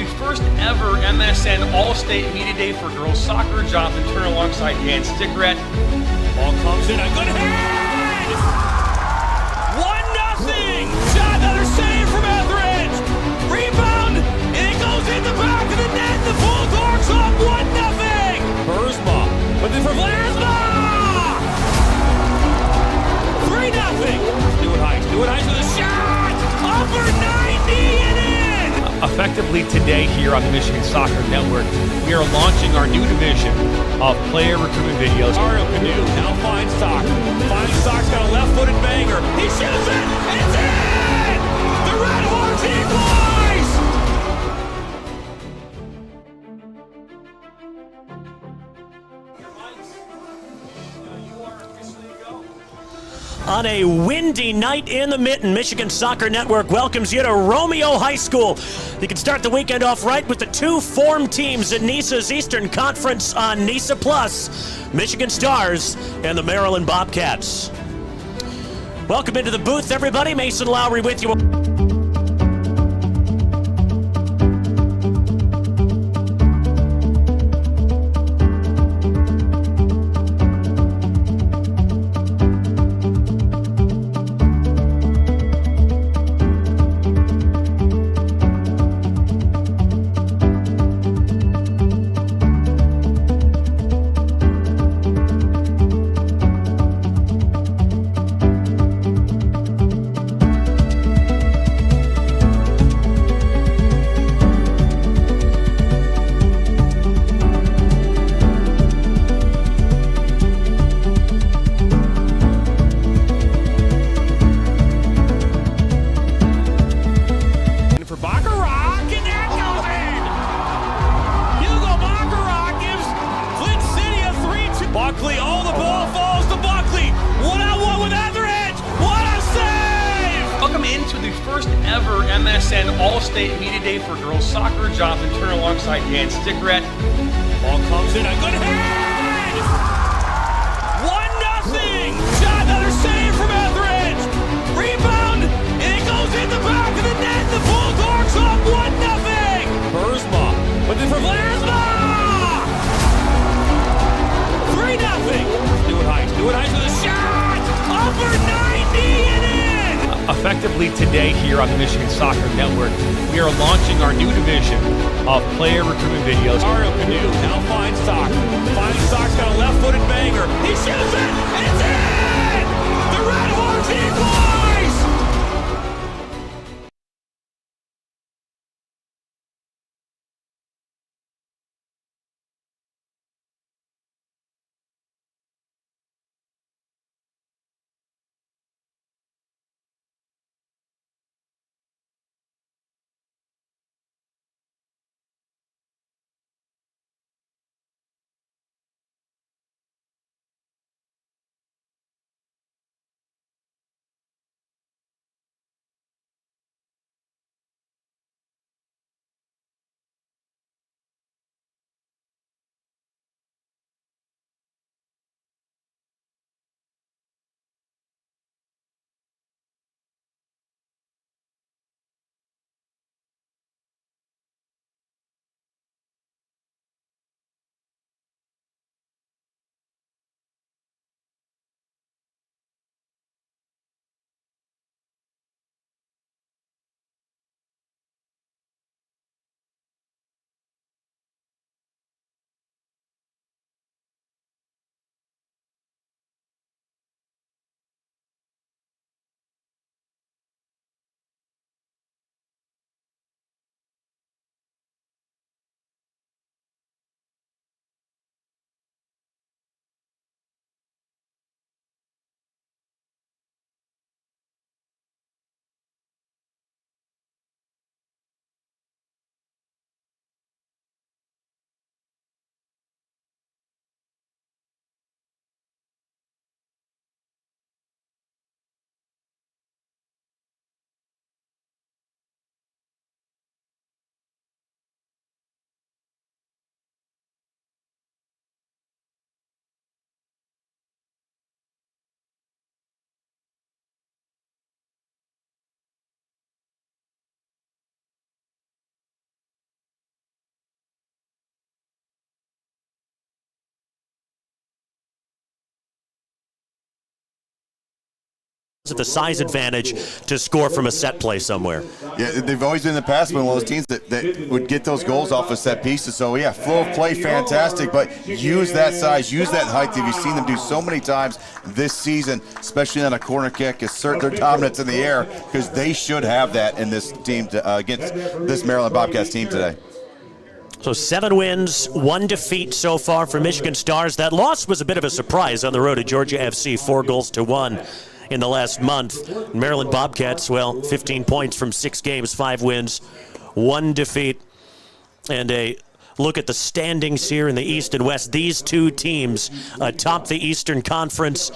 the first ever MSN All-State Media Day for girls soccer. Jonathan Turner alongside Dan Stickrat. Ball comes in, a good hit! 1-0! Shot, another save from Etheridge! Rebound, and it goes in the back of the net. The Bulldogs up 1-0! Burzma, with it for Vlasma! 3-0! Stewart Heights with a shot! Upper 90 and in! Effectively today here on the Michigan Soccer Network, we are launching our new division of player recruitment videos. Mario Canoe now finds Sock. Sock's got a left-footed banger. He shoots it, and it's in! The Red Hawks equalize! On a windy night in the Mitten, Michigan Soccer Network welcomes you to Romeo High School. You can start the weekend off right with the two formed teams in NISA's Eastern Conference on NISA Plus, Michigan Stars and the Maryland Bobcats. Welcome into the booth, everybody. Mason Lowry with you. Buckley, the ball falls to Buckley. 1-on-1 with Etheridge. What a save! Welcome into the first ever MSN All-State Media Day for girls soccer. Jonathan Turner alongside Dan Stickrat. Ball comes in, a good hit! 1-0! Shot, another save from Etheridge. Rebound, and it goes in the back of the net. The Bulldogs up 1-0! Burzma, with it for Vlasma! 3-0! Stewart Heights with a shot! Upper 90 and in! Effectively today here on the Michigan Soccer Network, we are launching our new division of player recruitment videos. Mario Canoe now finds Sock. Sock's got a left-footed banger. He shoots it, and it's in! The Red Hawks equalize! the size advantage to score from a set play somewhere. Yeah, they've always been in the past one of those teams that would get those goals off of set pieces. So, yeah, flow of play, fantastic, but use that size, use that height that you've seen them do so many times this season, especially on a corner kick, assert their dominance in the air, because they should have that in this team against this Maryland Bobcats team today. So 7 wins, 1 defeat so far for Michigan Stars. That loss was a bit of a surprise on the road to Georgia FC, 4-1 in the last month. Maryland Bobcats, well, 15 points from 6 games, 5 wins, 1 defeat. And a look at the standings here in the East and West. These two teams atop the Eastern Conference,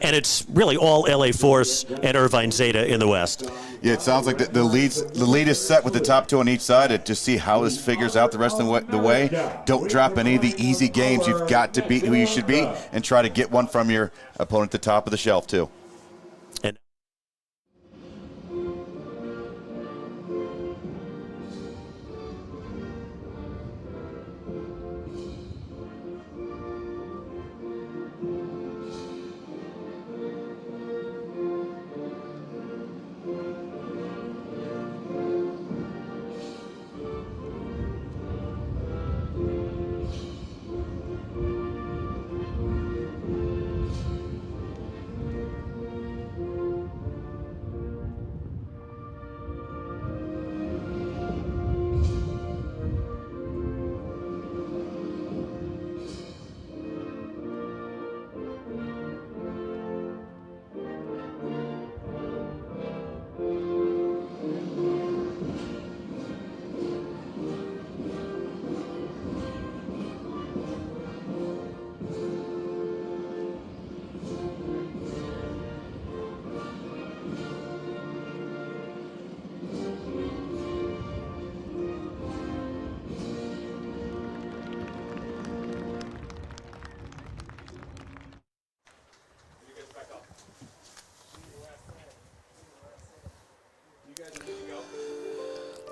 and it's really all LA Force and Irvine Zeta in the West. Yeah, it sounds like the lead is set with the top 2 on each side. To see how this figures out the rest of the way. Don't drop any of the easy games. You've got to beat who you should beat and try to get one from your opponent at the top of the shelf, too. And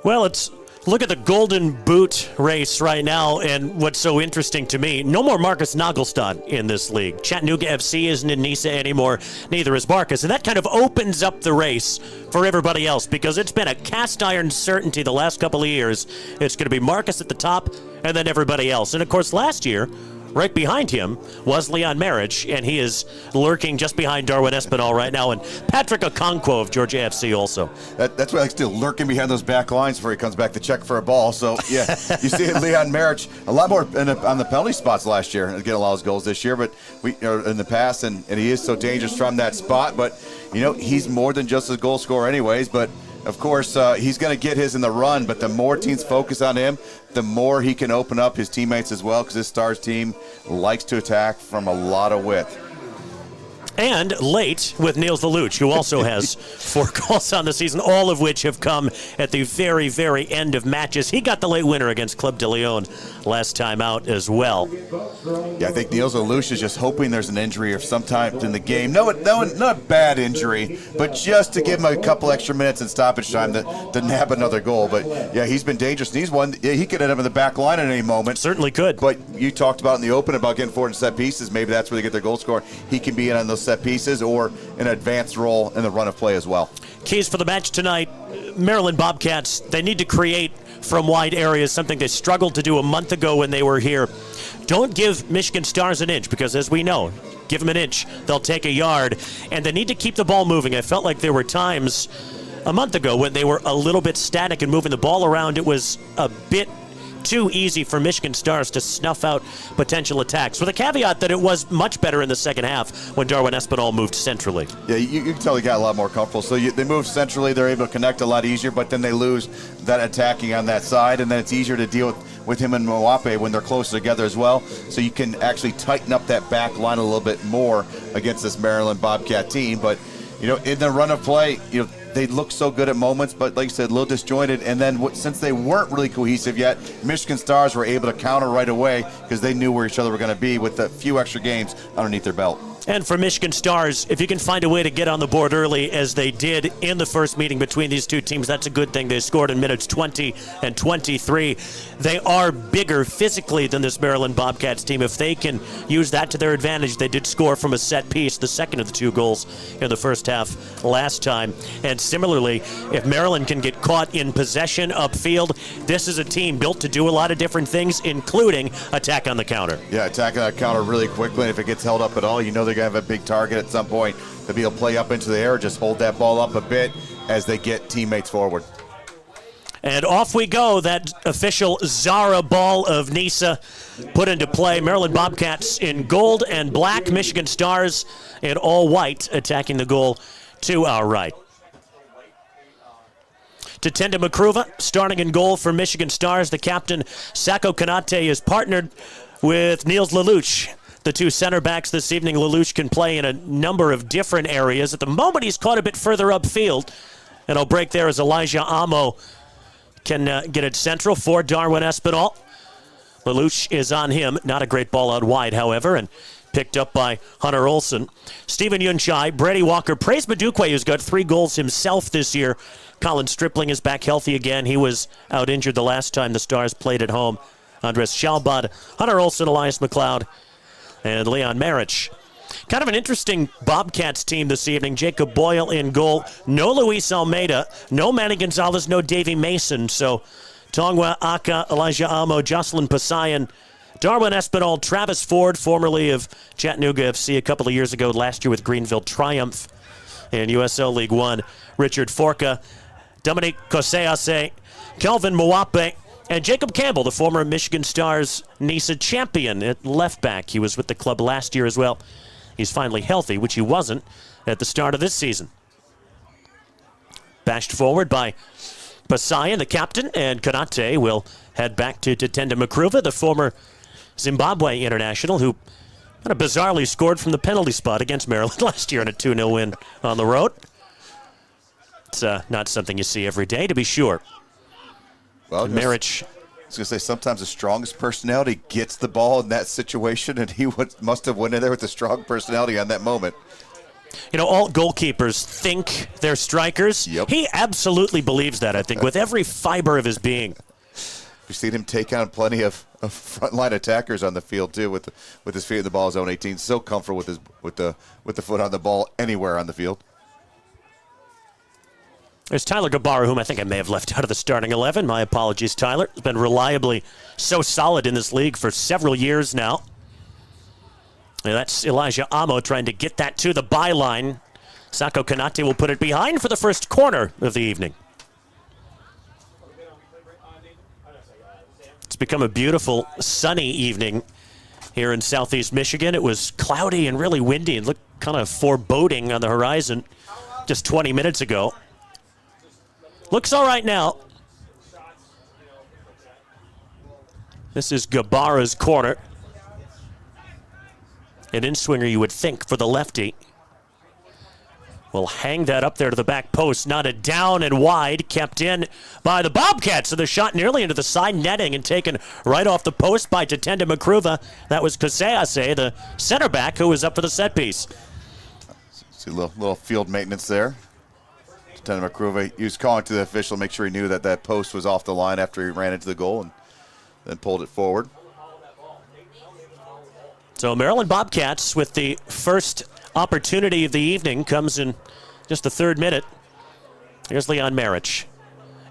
well, let's look at the Golden Boot race right now, and what's so interesting to me, no more Marcus Nagelstad in this league. Chattanooga FC isn't in NISA anymore, neither is Marcus, and that kind of opens up the race for everybody else, because it's been a cast iron certainty the last couple of years. It's going to be Marcus at the top, and then everybody else. And of course, last year, right behind him was Leon Marriage, and he is lurking just behind Darwin Espinal right now, and Patrick Okonkwo of Georgia FC also. That's what I like to do, lurking behind those back lines before he comes back to check for a ball. So, yeah, you see Leon Marriage a lot more on the penalty spots last year, and getting a lot of his goals this year, but in the past, and he is so dangerous from that spot. But, he's more than just a goal scorer anyways, but of course, he's going to get his in the run, but the more teams focus on him, the more he can open up his teammates as well, because this Stars team likes to attack from a lot of width. And late with Niels Lelouch, who also has 4 goals on the season, all of which have come at the very, very end of matches. He got the late winner against Club de Leon last time out as well. Yeah, I think Niels Lelouch is just hoping there's an injury of some type in the game. No, not a bad injury, but just to give him a couple extra minutes in stoppage time to nab another goal. But, yeah, he's been dangerous. And he's one. He could end up in the back line at any moment. Certainly could. But you talked about in the open about getting forward in set pieces. Maybe that's where they get their goal scorer. He can be in on those set pieces or an advanced role in the run of play as well. Keys for the match tonight, Maryland Bobcats, they need to create from wide areas, something they struggled to do a month ago when they were here. Don't give Michigan Stars an inch, because as we know, give them an inch, they'll take a yard, and they need to keep the ball moving. I felt like there were times a month ago when they were a little bit static and moving the ball around. It was a bit too easy for Michigan Stars to snuff out potential attacks, with a caveat that it was much better in the second half when Darwin Espinal moved centrally. Yeah, you can tell they got a lot more comfortable. So they move centrally, they're able to connect a lot easier, but then they lose that attacking on that side, and then it's easier to deal with him and Mwape when they're closer together as well. So you can actually tighten up that back line a little bit more against this Maryland Bobcat team. But, in the run of play, they look so good at moments, but like you said, a little disjointed. And then since they weren't really cohesive yet, Michigan Stars were able to counter right away because they knew where each other were going to be with a few extra games underneath their belt. And for Michigan Stars, if you can find a way to get on the board early, as they did in the first meeting between these two teams, that's a good thing. They scored in minutes 20 and 23. They are bigger physically than this Maryland Bobcats team. If they can use that to their advantage, they did score from a set piece, the second of the two goals in the first half last time. And similarly, if Maryland can get caught in possession upfield, this is a team built to do a lot of different things, including attack on the counter. Yeah, attacking that counter really quickly. And if it gets held up at all, you know they're going to have a big target at some point to be able to play up into the air, just hold that ball up a bit as they get teammates forward. And off we go. That official Zara ball of NISA put into play. Maryland Bobcats in gold and black, Michigan Stars in all white, attacking the goal to our right. Tatenda Makruva starting in goal for Michigan Stars. The captain, Sako Kanate, is partnered with Niels Lelouch. The two center backs this evening. Lelouch can play in a number of different areas. At the moment, he's caught a bit further upfield. And I'll break there as Elijah Amo can get it central for Darwin Espinal. Lelouch is on him. Not a great ball out wide, however, and picked up by Hunter Olsen. Stephen Yunchai, Brady Walker, Praise Madukwe, who's got 3 goals himself this year. Colin Stripling is back healthy again. He was out injured the last time the Stars played at home. Andres Schalbad, Hunter Olsen, Elias McLeod, and Leon Marich. Kind of an interesting Bobcats team this evening. Jacob Boyle in goal. No Luis Almeida. No Manny Gonzalez. No Davy Mason. So Tongwa Aka, Elijah Amo, Jocelyn Pasayan, Darwin Espinal, Travis Ford, formerly of Chattanooga FC a couple of years ago, last year with Greenville Triumph in USL League One. Richard Forca, Dominique Kosease, Kelvin Mwape, and Jacob Campbell, the former Michigan Stars NISA champion at left back. He was with the club last year as well. He's finally healthy, which he wasn't at the start of this season. Bashed forward by Pasayan, the captain, and Kanate will head back to Tatenda Makruva, the former Zimbabwe international, who kind of bizarrely scored from the penalty spot against Maryland last year in a 2-0 win on the road. It's not something you see every day, to be sure. Well, Marich. I was going to say, sometimes the strongest personality gets the ball in that situation, and he must have went in there with a strong personality on that moment. You know, all goalkeepers think they're strikers. Yep. He absolutely believes that, I think, with every fiber of his being. We've seen him take on plenty of frontline attackers on the field, too, with his feet in the ball zone 18. So comfortable with the foot on the ball anywhere on the field. There's Tyler Gabbara, whom I think I may have left out of the starting 11. My apologies, Tyler. He's been reliably so solid in this league for several years now. And that's Elijah Amo trying to get that to the byline. Sako Kanate will put it behind for the first corner of the evening. It's become a beautiful sunny evening here in southeast Michigan. It was cloudy and really windy and looked kind of foreboding on the horizon just 20 minutes ago. Looks all right now. This is Gabbara's corner. An in-swinger, you would think, for the lefty. Will hang that up there to the back post. Knotted down and wide, kept in by the Bobcats. So the shot nearly into the side netting and taken right off the post by Tatenda Makruva. That was Kosease, the center back, who was up for the set piece. See a little field maintenance there. Tatenda Makruva, he was calling to the official, make sure he knew that post was off the line after he ran into the goal and then pulled it forward. So Maryland Bobcats with the first opportunity of the evening comes in just the 3rd minute. Here's Leon Marich,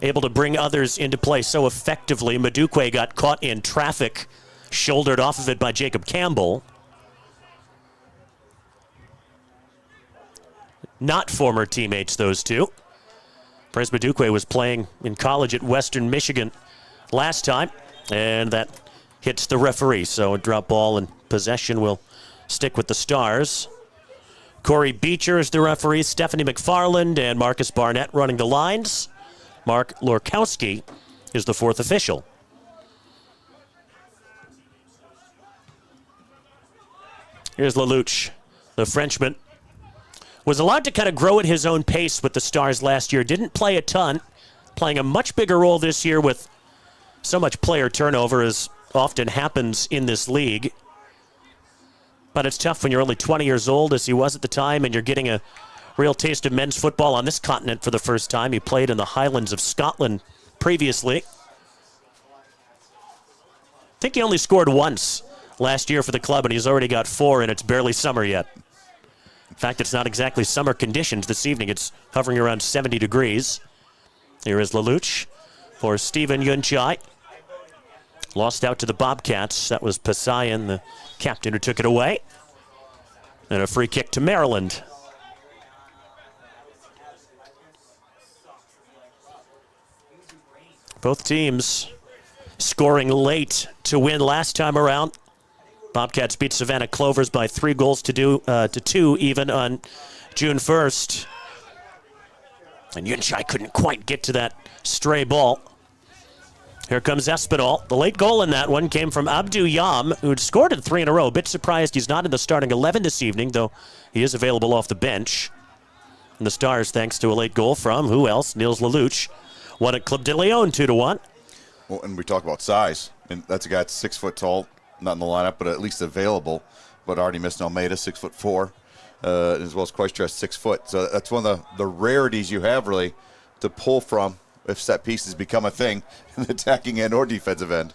able to bring others into play so effectively. Madukwe got caught in traffic, shouldered off of it by Jacob Campbell. Not former teammates, those two. Praise Madukwe was playing in college at Western Michigan last time, and that hits the referee. So a drop ball and possession will stick with the Stars. Corey Beecher is the referee, Stephanie McFarland and Marcus Barnett running the lines. Mark Lorkowski is the 4th official. Here's Lelouch, the Frenchman. Was allowed to kind of grow at his own pace with the Stars last year. Didn't play a ton, playing a much bigger role this year with so much player turnover as often happens in this league. But it's tough when you're only 20 years old, as he was at the time, and you're getting a real taste of men's football on this continent for the first time. He played in the Highlands of Scotland previously. I think he only scored once last year for the club, and he's already got 4, and it's barely summer yet. In fact, it's not exactly summer conditions this evening. It's hovering around 70 degrees. Here is Lelouch for Stephen Yunchai. Lost out to the Bobcats. That was Pasayan, the captain, who took it away. And a free kick to Maryland. Both teams scoring late to win last time around. Bobcats beat Savannah Clovers by 3 goals to 2 even on June 1st. And Yunchai couldn't quite get to that stray ball. Here comes Espinal. The late goal in that one came from Abdou Yam, who'd scored in 3 in a row. A bit surprised he's not in the starting 11 this evening, though he is available off the bench. And the Stars, thanks to a late goal from, who else? Niels Lelouch. Won at Club de Leon 2-1. Well, and we talk about size, and that's a guy that's 6 foot tall, not in the lineup, but at least available. But already missed Almeida, 6'4", as well as Koistra, 6 foot. So that's one of the rarities you have, really, to pull from if set pieces become a thing in the attacking end or defensive end.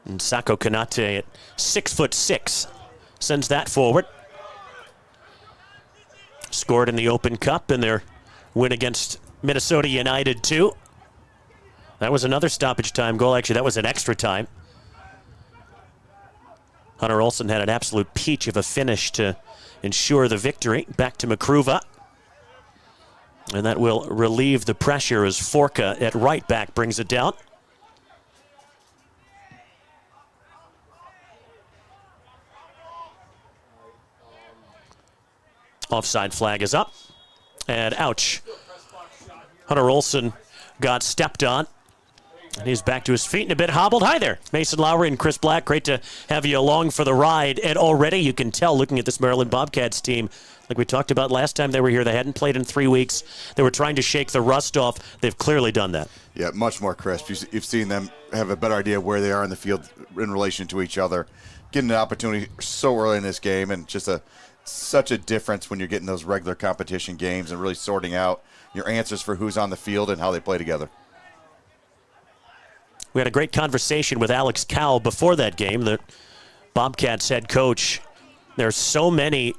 And Sako Kanate at 6'6" sends that forward. Scored in the Open Cup in their win against Minnesota United 2. That was another stoppage time goal. Actually, that was an extra time. Hunter Olsen had an absolute peach of a finish to ensure the victory. Back to Makruva. And that will relieve the pressure as Forka at right back brings it down. Offside flag is up. And ouch. Hunter Olsen got stepped on. And he's back to his feet and a bit hobbled. Hi there, Mason Lowry and Chris Black. Great to have you along for the ride. And already you can tell, looking at this Maryland Bobcats team, like we talked about last time they were here, they hadn't played in 3 weeks. They were trying to shake the rust off. They've clearly done that. Yeah, much more crisp. You've seen them have a better idea where they are in the field in relation to each other. Getting an opportunity so early in this game, and just such a difference when you're getting those regular competition games and really sorting out your answers for who's on the field and how they play together. We had a great conversation with Alex Cowell before that game, the Bobcats head coach. There's so many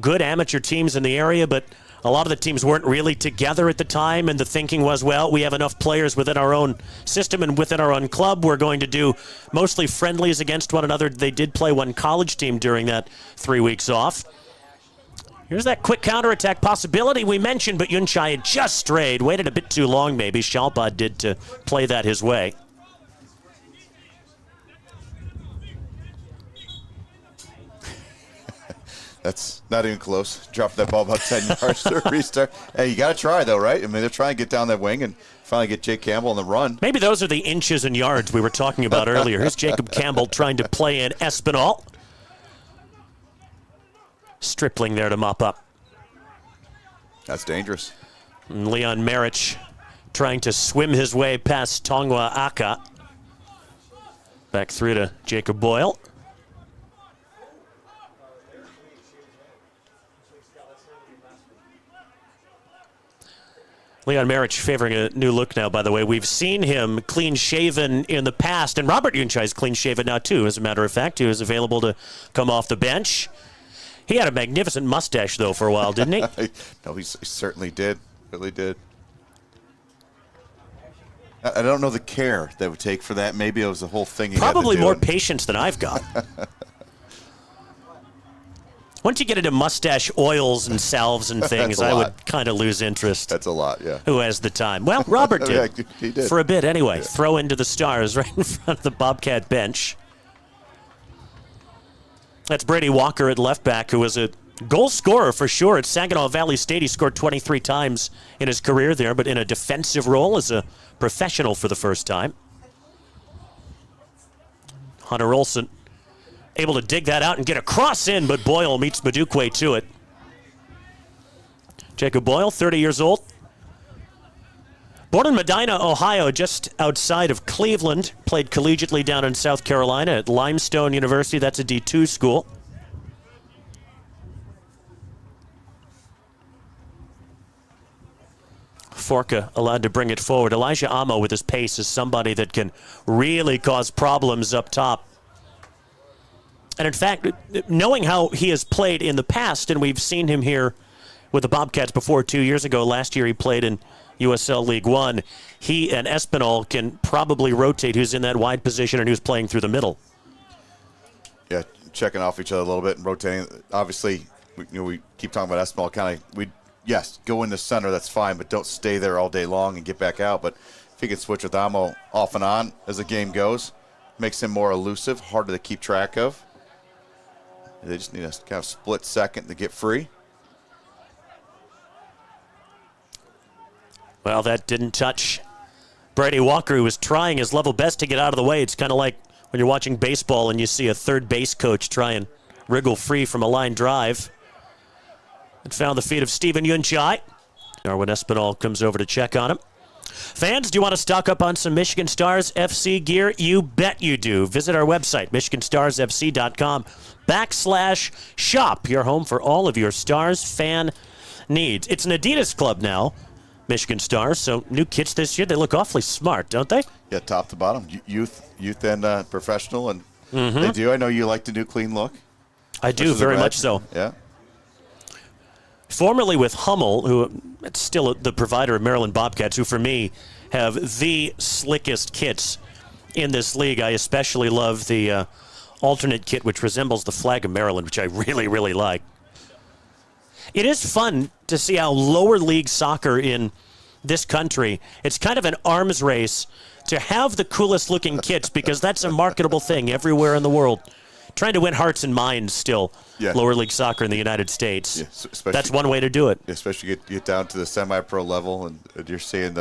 good amateur teams in the area, but a lot of the teams weren't really together at the time, and the thinking was, well, we have enough players within our own system and within our own club. We're going to do mostly friendlies against one another. They did play one college team during that 3 weeks off. Here's that quick counterattack possibility we mentioned, but Yunchai had just strayed. Waited a bit too long, maybe. Shalbad did to play that his way. That's not even close. Dropped that ball about 10 yards to restart. Hey, you got to try, though, right? I mean, they're trying to get down that wing and finally get Jake Campbell on the run. Maybe those are the inches and yards we were talking about earlier. Here's Jacob Campbell trying to play in Espinal. Stripling there to mop up. That's dangerous. And Leon Marich trying to swim his way past Tongwa Aka. Back through to Jacob Boyle. Leon Marich favoring a new look now, by the way. We've seen him clean-shaven in the past, and Robert Yunchai's clean-shaven now, too, as a matter of fact. He was available to come off the bench. He had a magnificent mustache, though, for a while, didn't he? No, he certainly did. Really did. I don't know the care that would take for that. Maybe it was the whole thing. Probably more patience than I've got. Once you get into mustache oils and salves and things, I would kind of lose interest. That's a lot, yeah. Who has the time? Well, Robert did. Yeah, he did. For a bit, anyway. Yeah. Throw into the Stars right in front of the Bobcat bench. That's Brady Walker at left back, who was a goal scorer for sure at Saginaw Valley State. He scored 23 times in his career there, but in a defensive role as a professional for the first time. Hunter Olsen able to dig that out and get a cross in, but Boyle meets Madukwe to it. Jacob Boyle, 30 years old. Born in Medina, Ohio, just outside of Cleveland. Played collegiately down in South Carolina at Limestone University. That's a D2 school. Forka allowed to bring it forward. Elijah Amo with his pace is somebody that can really cause problems up top. And in fact, knowing how he has played in the past, and we've seen him here with the Bobcats before 2 years ago. Last year he played in USL League One. He and Espinal can probably rotate who's in that wide position and who's playing through the middle. Yeah, checking off each other a little bit and rotating. Obviously, we keep talking about Espinal. Yes, go in the center, that's fine, but don't stay there all day long and get back out. But if he can switch with Amo off and on as the game goes, makes him more elusive, harder to keep track of. They just need a kind of split second to get free. Well, that didn't touch Brady Walker, who was trying his level best to get out of the way. It's kind of like when you're watching baseball and you see a third base coach try and wriggle free from a line drive. It found the feet of Steven Yunchai. Darwin Espinal comes over to check on him. Fans, do you want to stock up on some Michigan Stars FC gear? You bet you do. Visit our website, michiganstarsfc.com/shop. Your home for all of your Stars fan needs. It's an Adidas club now, Michigan Stars, so new kits this year. They look awfully smart, don't they? Yeah, top to bottom. Youth and professional, and they do. I know you like the new clean look. I do, very much so. Yeah. Formerly with Hummel, who is still the provider of Maryland Bobcats, who for me have the slickest kits in this league. I especially love the alternate kit, which resembles the flag of Maryland, which I really, really like. It is fun to see how lower league soccer in this country, it's kind of an arms race to have the coolest looking kits, because that's a marketable thing everywhere in the world. Trying to win hearts and minds still, lower league soccer in the United States. Yeah, that's one way to do it. Especially get down to the semi-pro level, and you're seeing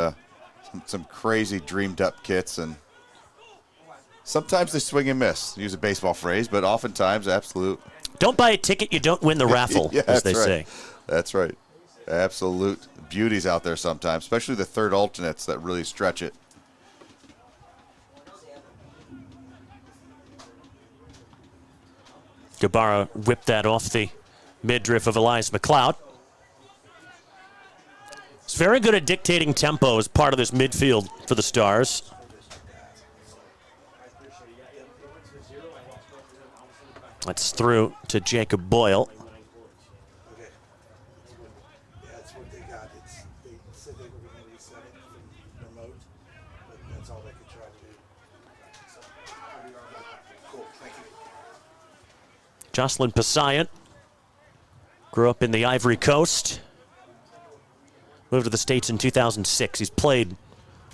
some crazy dreamed-up kits, and sometimes they swing and miss. Use a baseball phrase, but oftentimes, absolute. Don't buy a ticket, you don't win the raffle, as they say. That's right. Absolute beauties out there sometimes, especially the third alternates that really stretch it. Gabara whipped that off the midriff of Elias McLeod. He's very good at dictating tempo as part of this midfield for the Stars. That's through to Jacob Boyle. That's what they got. They said they were going to reset it remote, but that's all they could try to do. So, cool. Thank you. Jocelyn Passaian grew up in the Ivory Coast. Moved to the States in 2006. He's played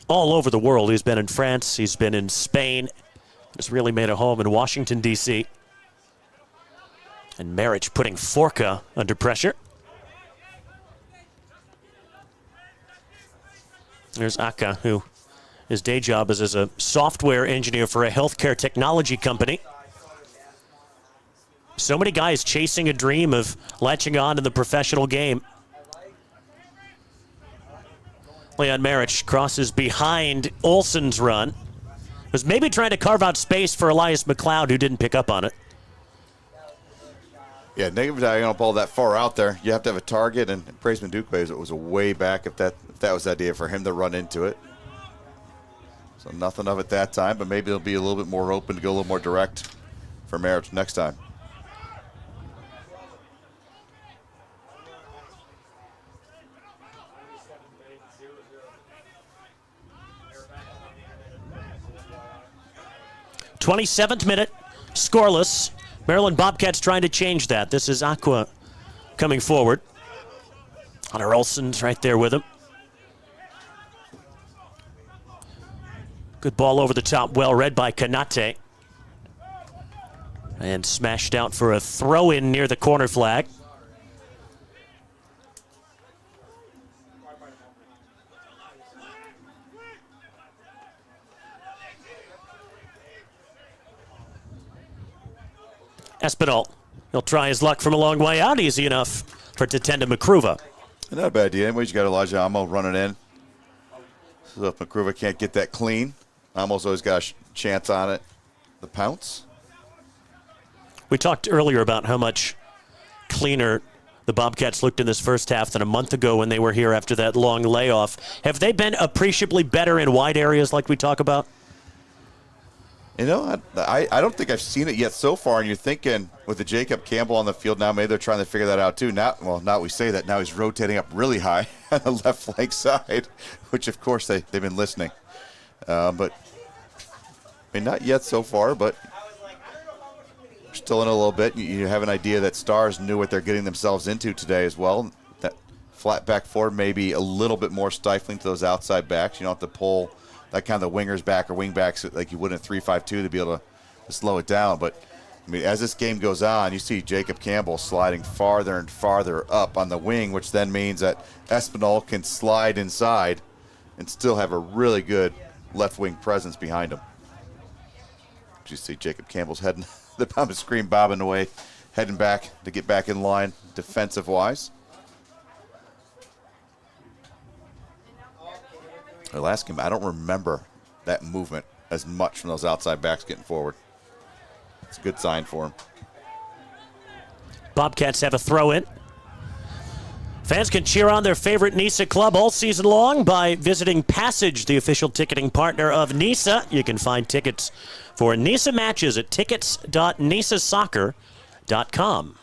all over the world. He's been in France. He's been in Spain. He's really made a home in Washington, D.C. And Marich putting Forka under pressure. There's Aka, who his day job is as a software engineer for a healthcare technology company. So many guys chasing a dream of latching on in the professional game. Leon Marich crosses behind Olsen's run. Was maybe trying to carve out space for Elias McLeod, who didn't pick up on it. Yeah, negative diagonal ball that far out there. You have to have a target, and Praisman Duque was a way back if that was the idea for him to run into it. So nothing of it that time, but maybe it'll be a little bit more open to go a little more direct for Marich next time. '27th minute, scoreless. Maryland Bobcats trying to change that. This is Aqua coming forward. Hunter Olsen's right there with him. Good ball over the top, well read by Kanate. And smashed out for a throw-in near the corner flag. Espinal, he'll try his luck from a long way out. Easy enough for it to tend to Makruva. Not a bad idea. Anyways, you got Elijah Amo running in. So if McCruva can't get that clean, almost always got a chance on it. The pounce. We talked earlier about how much cleaner the Bobcats looked in this first half than a month ago when they were here after that long layoff. Have they been appreciably better in wide areas like we talk about? You know, I don't think I've seen it yet so far, and you're thinking with the Jacob Campbell on the field now, maybe they're trying to figure that out too. Now we say that, now he's rotating up really high on the left flank side, which of course they've been listening. But I mean, not yet so far, but still in a little bit. You have an idea that Stars knew what they're getting themselves into today as well. That flat back four may be a little bit more stifling to those outside backs. You don't have to pull that kind of wingers back or wing backs like you would in 3-5-2 to be able to slow it down. But I mean, as this game goes on, you see Jacob Campbell sliding farther and farther up on the wing, which then means that Espinal can slide inside and still have a really good left wing presence behind him. You see Jacob Campbell's heading the bottom of the screen, bobbing away, heading back to get back in line defensive-wise. The last game, I don't remember that movement as much from those outside backs getting forward. It's a good sign for him. Bobcats have a throw-in. Fans can cheer on their favorite NISA club all season long by visiting Passage, the official ticketing partner of NISA. You can find tickets for NISA matches at tickets.nisasoccer.com.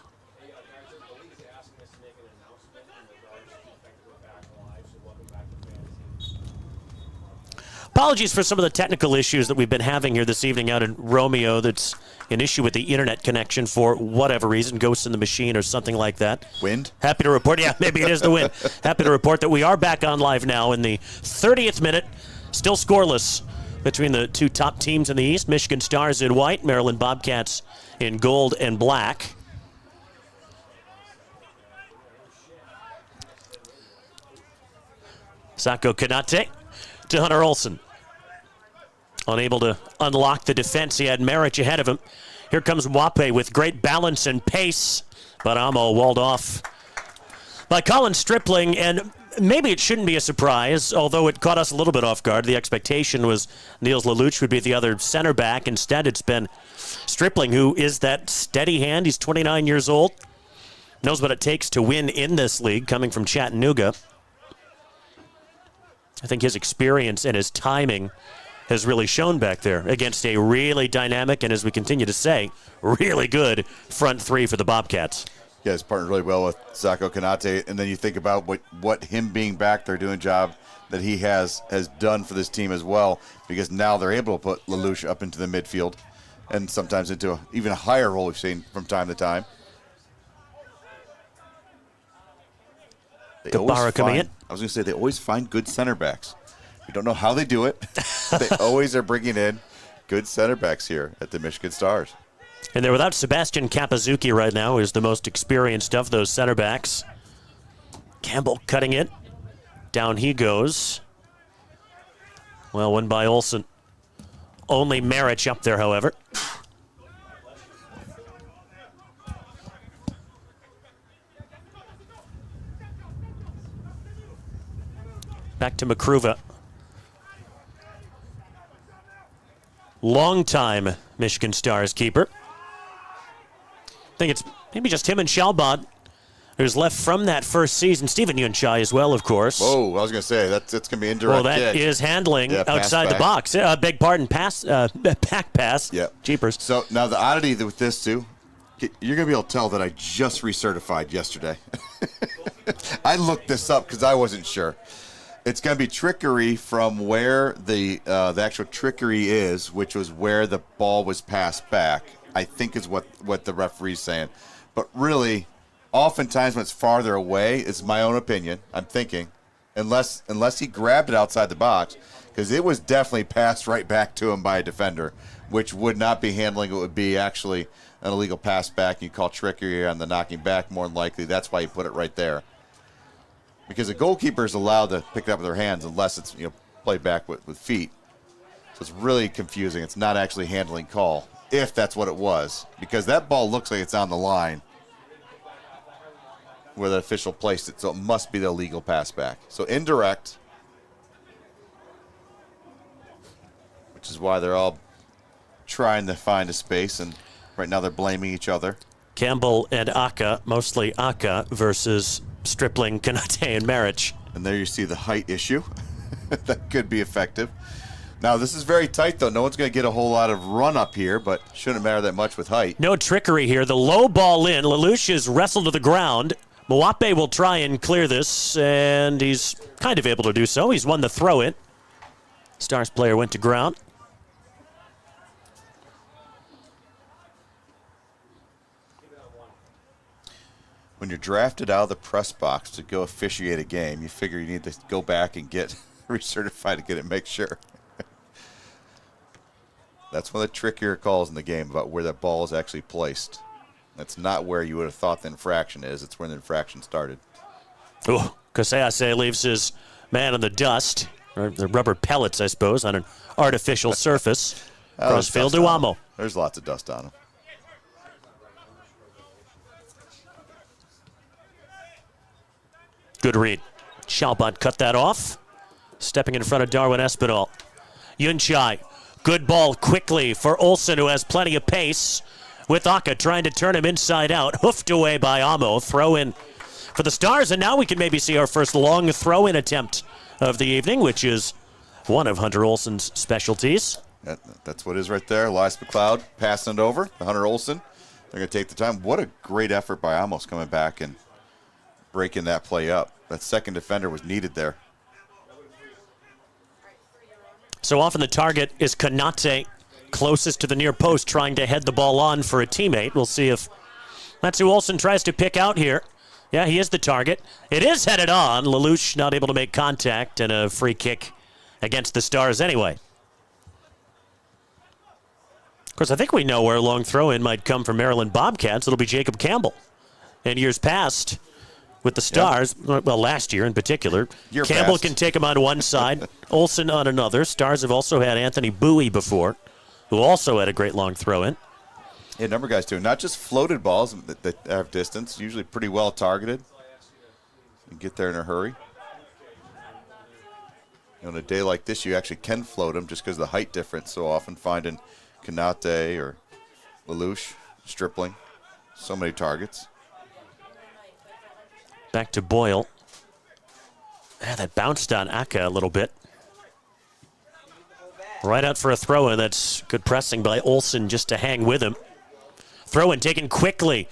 Apologies for some of the technical issues that we've been having here this evening out in Romeo. That's an issue with the internet connection for whatever reason, ghosts in the machine or something like that. Wind? Happy to report, yeah, maybe it is the wind. Happy to report that we are back on live now in the 30th minute, still scoreless between the two top teams in the East, Michigan Stars in white, Maryland Bobcats in gold and black. Sako Kanate to Hunter Olsen. Unable to unlock the defense. He had Marich ahead of him. Here comes Wape with great balance and pace, but Amo walled off by Colin Stripling, and maybe it shouldn't be a surprise, although it caught us a little bit off guard. The expectation was Niels Lelouch would be the other center back. Instead, it's been Stripling, who is that steady hand. He's 29 years old, knows what it takes to win in this league, coming from Chattanooga. I think his experience and his timing has really shown back there against a really dynamic and, as we continue to say, really good front three for the Bobcats. Yeah, he's partnered really well with Sako Kanate, and then you think about what him being back there doing a job that he has done for this team as well, because now they're able to put Lelouch up into the midfield and sometimes into even a higher role we've seen from time to time. Gabara coming in. I was going to say, they always find good center backs. We don't know how they do it. They always are bringing in good center backs here at the Michigan Stars. And they're without Sebastian Kapazuki right now, who's the most experienced of those center backs. Campbell cutting it. Down he goes. Well, won by Olsen. Only Marich up there, however. Back to McCruva. Long-time Michigan Stars keeper. I think it's maybe just him and Shalbot who's left from that first season. Stephen Yunchai as well, of course. Oh, I was going to say, that's going to be indirect. Well, that is handling outside the box. Beg pardon, back pass. Yeah. Jeepers. So now the oddity with this, too, you're going to be able to tell that I just recertified yesterday. I looked this up because I wasn't sure. It's going to be trickery from where the actual trickery is, which was where the ball was passed back, I think is what the referee's saying. But really, oftentimes when it's farther away, it's my own opinion, I'm thinking, unless he grabbed it outside the box, because it was definitely passed right back to him by a defender, which would not be handling. It would be actually an illegal pass back. You call trickery on the knocking back more than likely. That's why you put it right there. Because a goalkeeper is allowed to pick it up with their hands unless it's played back with feet. So it's really confusing. It's not actually handling call, if that's what it was. Because that ball looks like it's on the line where the official placed it, so it must be the illegal pass back. So indirect. why they're all trying to find a space, and right now they're blaming each other. Campbell and Aka, mostly Aka versus Stripling, Kanate, and Marich. And there you see the height issue. That could be effective. Now, this is very tight, though. No one's going to get a whole lot of run up here, but shouldn't matter that much with height. No trickery here. The low ball in. Lelouch is wrestled to the ground. Mwape will try and clear this, and he's kind of able to do so. He's won the throw-in. Stars player went to ground. When you're drafted out of the press box to go officiate a game, you figure you need to go back and get recertified to get it, make sure. That's one of the trickier calls in the game about where that ball is actually placed. That's not where you would have thought the infraction is. It's where the infraction started. Ooh, Kosease leaves his man in the dust, or the rubber pellets, I suppose, on an artificial surface. Crossfield to Amo. There's lots of dust on him. Good read. Chalbot cut that off. Stepping in front of Darwin Espinal. Yunchai. Good ball quickly for Olsen, who has plenty of pace. With Aka trying to turn him inside out. Hoofed away by Amo. Throw in for the Stars. And now we can maybe see our first long throw-in attempt of the evening, which is one of Hunter Olsen's specialties. That's what it is right there. Elias McLeod passing it over to Hunter Olsen. They're going to take the time. What a great effort by Amos coming back and breaking that play up. That second defender was needed there. So often the target is Kanate, closest to the near post, trying to head the ball on for a teammate. We'll see if that's who Olsen tries to pick out here. Yeah, he is the target. It is headed on. Lelouch not able to make contact, and a free kick against the Stars anyway. Of course, I think we know where a long throw-in might come from Maryland Bobcats. It'll be Jacob Campbell. In years past, with the Stars, well, last year in particular, Campbell can take him on one side, Olsen on another. Stars have also had Anthony Bowie before, who also had a great long throw-in. Yeah, a number of guys too. Not just floated balls that have distance, usually pretty well targeted. You get there in a hurry. On a day like this, you actually can float them just because of the height difference. So often finding Kanate or Lelouch, Stripling, so many targets. Back to Boyle. Yeah, that bounced on Aka a little bit. Right out for a throw-in. That's good pressing by Olsen just to hang with him. Throw-in taken quickly.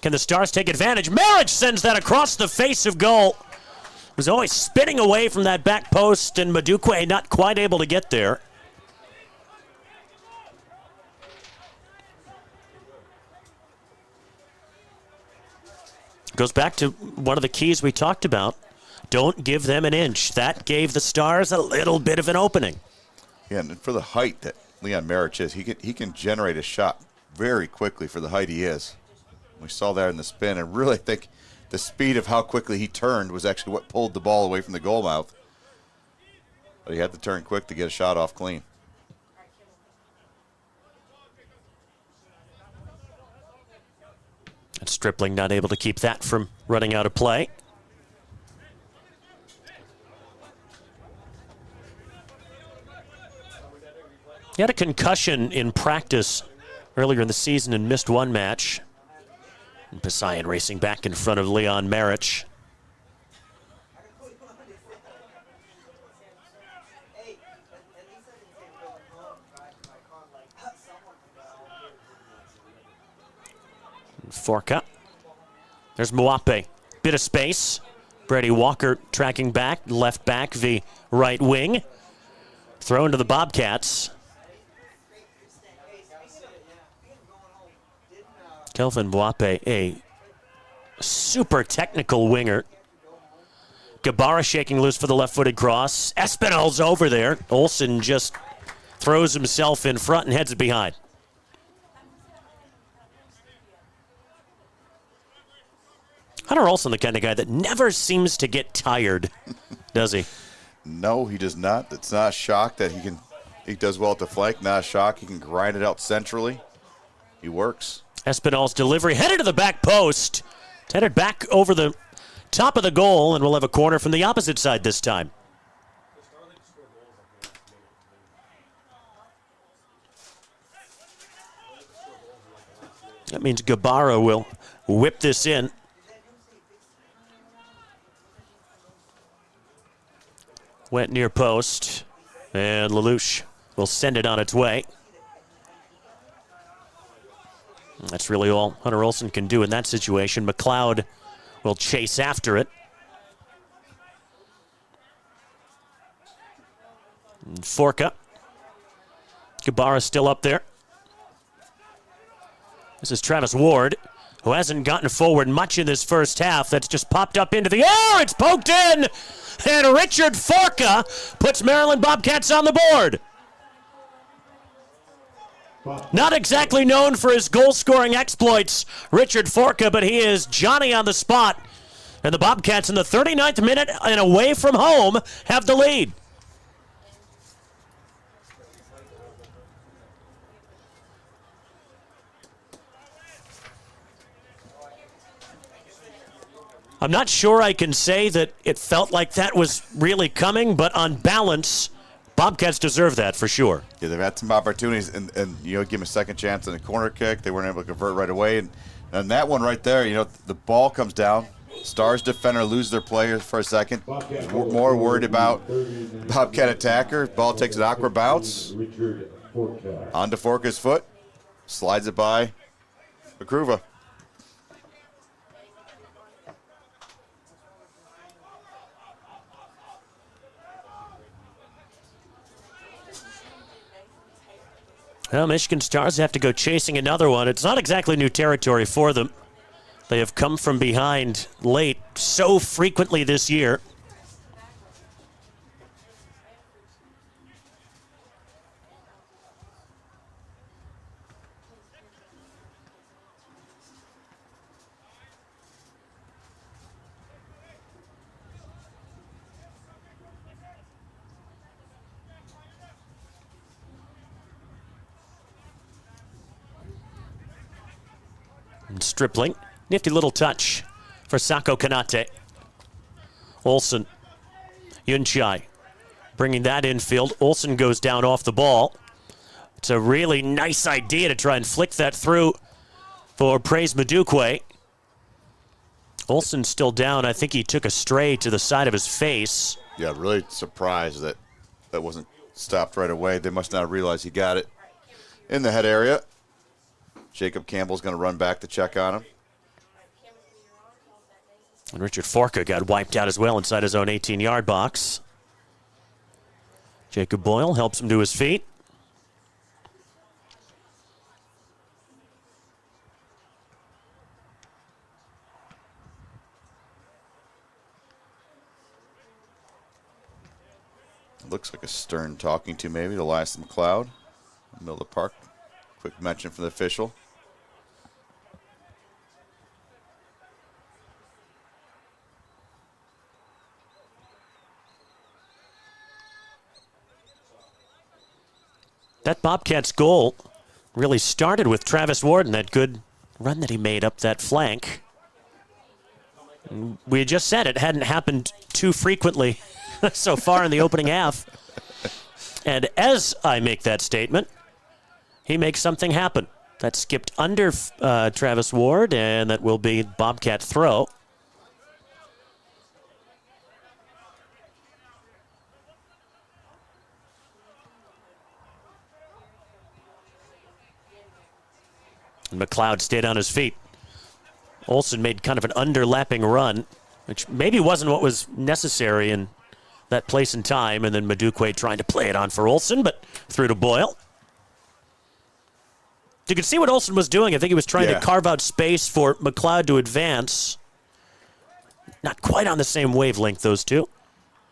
Can the Stars take advantage? Marich sends that across the face of goal. Was always spinning away from that back post, and Madukwe not quite able to get there. Goes back to one of the keys we talked about. Don't give them an inch. That gave the Stars a little bit of an opening. Yeah, and for the height that Leon Marich is, he can generate a shot very quickly for the height he is. We saw that in the spin, and really think the speed of how quickly he turned was actually what pulled the ball away from the goal mouth. But he had to turn quick to get a shot off clean. And Stripling not able to keep that from running out of play. He had a concussion in practice earlier in the season and missed one match. And Poseidon racing back in front of Leon Marich. Forka. There's Mwape. Bit of space. Brady Walker tracking back. Left back, the right wing. Throw into the Bobcats. Kelvin Mwape, a super technical winger. Gabara shaking loose for the left-footed cross. Espinal's over there. Olsen just throws himself in front and heads it behind. Hunter Olsen, the kind of guy that never seems to get tired, does he? No, he does not. It's not a shock that he does well at the flank. Not a shock. He can grind it out centrally. He works. Espinal's delivery headed to the back post. It's headed back over the top of the goal, and we'll have a corner from the opposite side this time. That means Gabara will whip this in. Went near post, and Lelouch will send it on its way. That's really all Hunter Olsen can do in that situation. McLeod will chase after it. And Forka. Gabara still up there. This is Travis Ward, who hasn't gotten forward much in this first half. That's just popped up into the air. It's poked in. And Richard Forka puts Maryland Bobcats on the board. Not exactly known for his goal-scoring exploits, Richard Forka, but he is Johnny on the spot. And the Bobcats in the 39th minute and away from home have the lead. I'm not sure I can say that it felt like that was really coming, but on balance, Bobcats deserve that for sure. Yeah, they've had some opportunities, and give them a second chance in a corner kick. They weren't able to convert right away. And that one right there, the ball comes down. Stars defender lose their players for a second. More worried about Bobcat attacker. Ball takes an awkward bounce. Onto Forka's foot. Slides it by Akruva. Well, Michigan Stars have to go chasing another one. It's not exactly new territory for them. They have come from behind late so frequently this year. Stripling. Nifty little touch for Sako Kanate. Olsen. Yunchai bringing that infield. Olsen goes down off the ball. It's a really nice idea to try and flick that through for Praise Madukwe. Olsen's still down. I think he took a stray to the side of his face. Yeah, really surprised that wasn't stopped right away. They must not realize he got it in the head area. Jacob Campbell's going to run back to check on him. And Richard Forka got wiped out as well inside his own 18-yard box. Jacob Boyle helps him to his feet. Looks like a stern talking to maybe to Elias McLeod. Middle of the park. Quick mention from the official. That Bobcats goal really started with Travis Ward and that good run that he made up that flank. We had just said it hadn't happened too frequently so far in the opening half. And as I make that statement, he makes something happen. That skipped under Travis Ward, and that will be Bobcat throw. And McLeod stayed on his feet. Olsen made kind of an underlapping run, which maybe wasn't what was necessary in that place and time, and then Madukwe trying to play it on for Olsen, but through to Boyle. You could see what Olsen was doing. I think he was trying to carve out space for McLeod to advance. Not quite on the same wavelength, those two.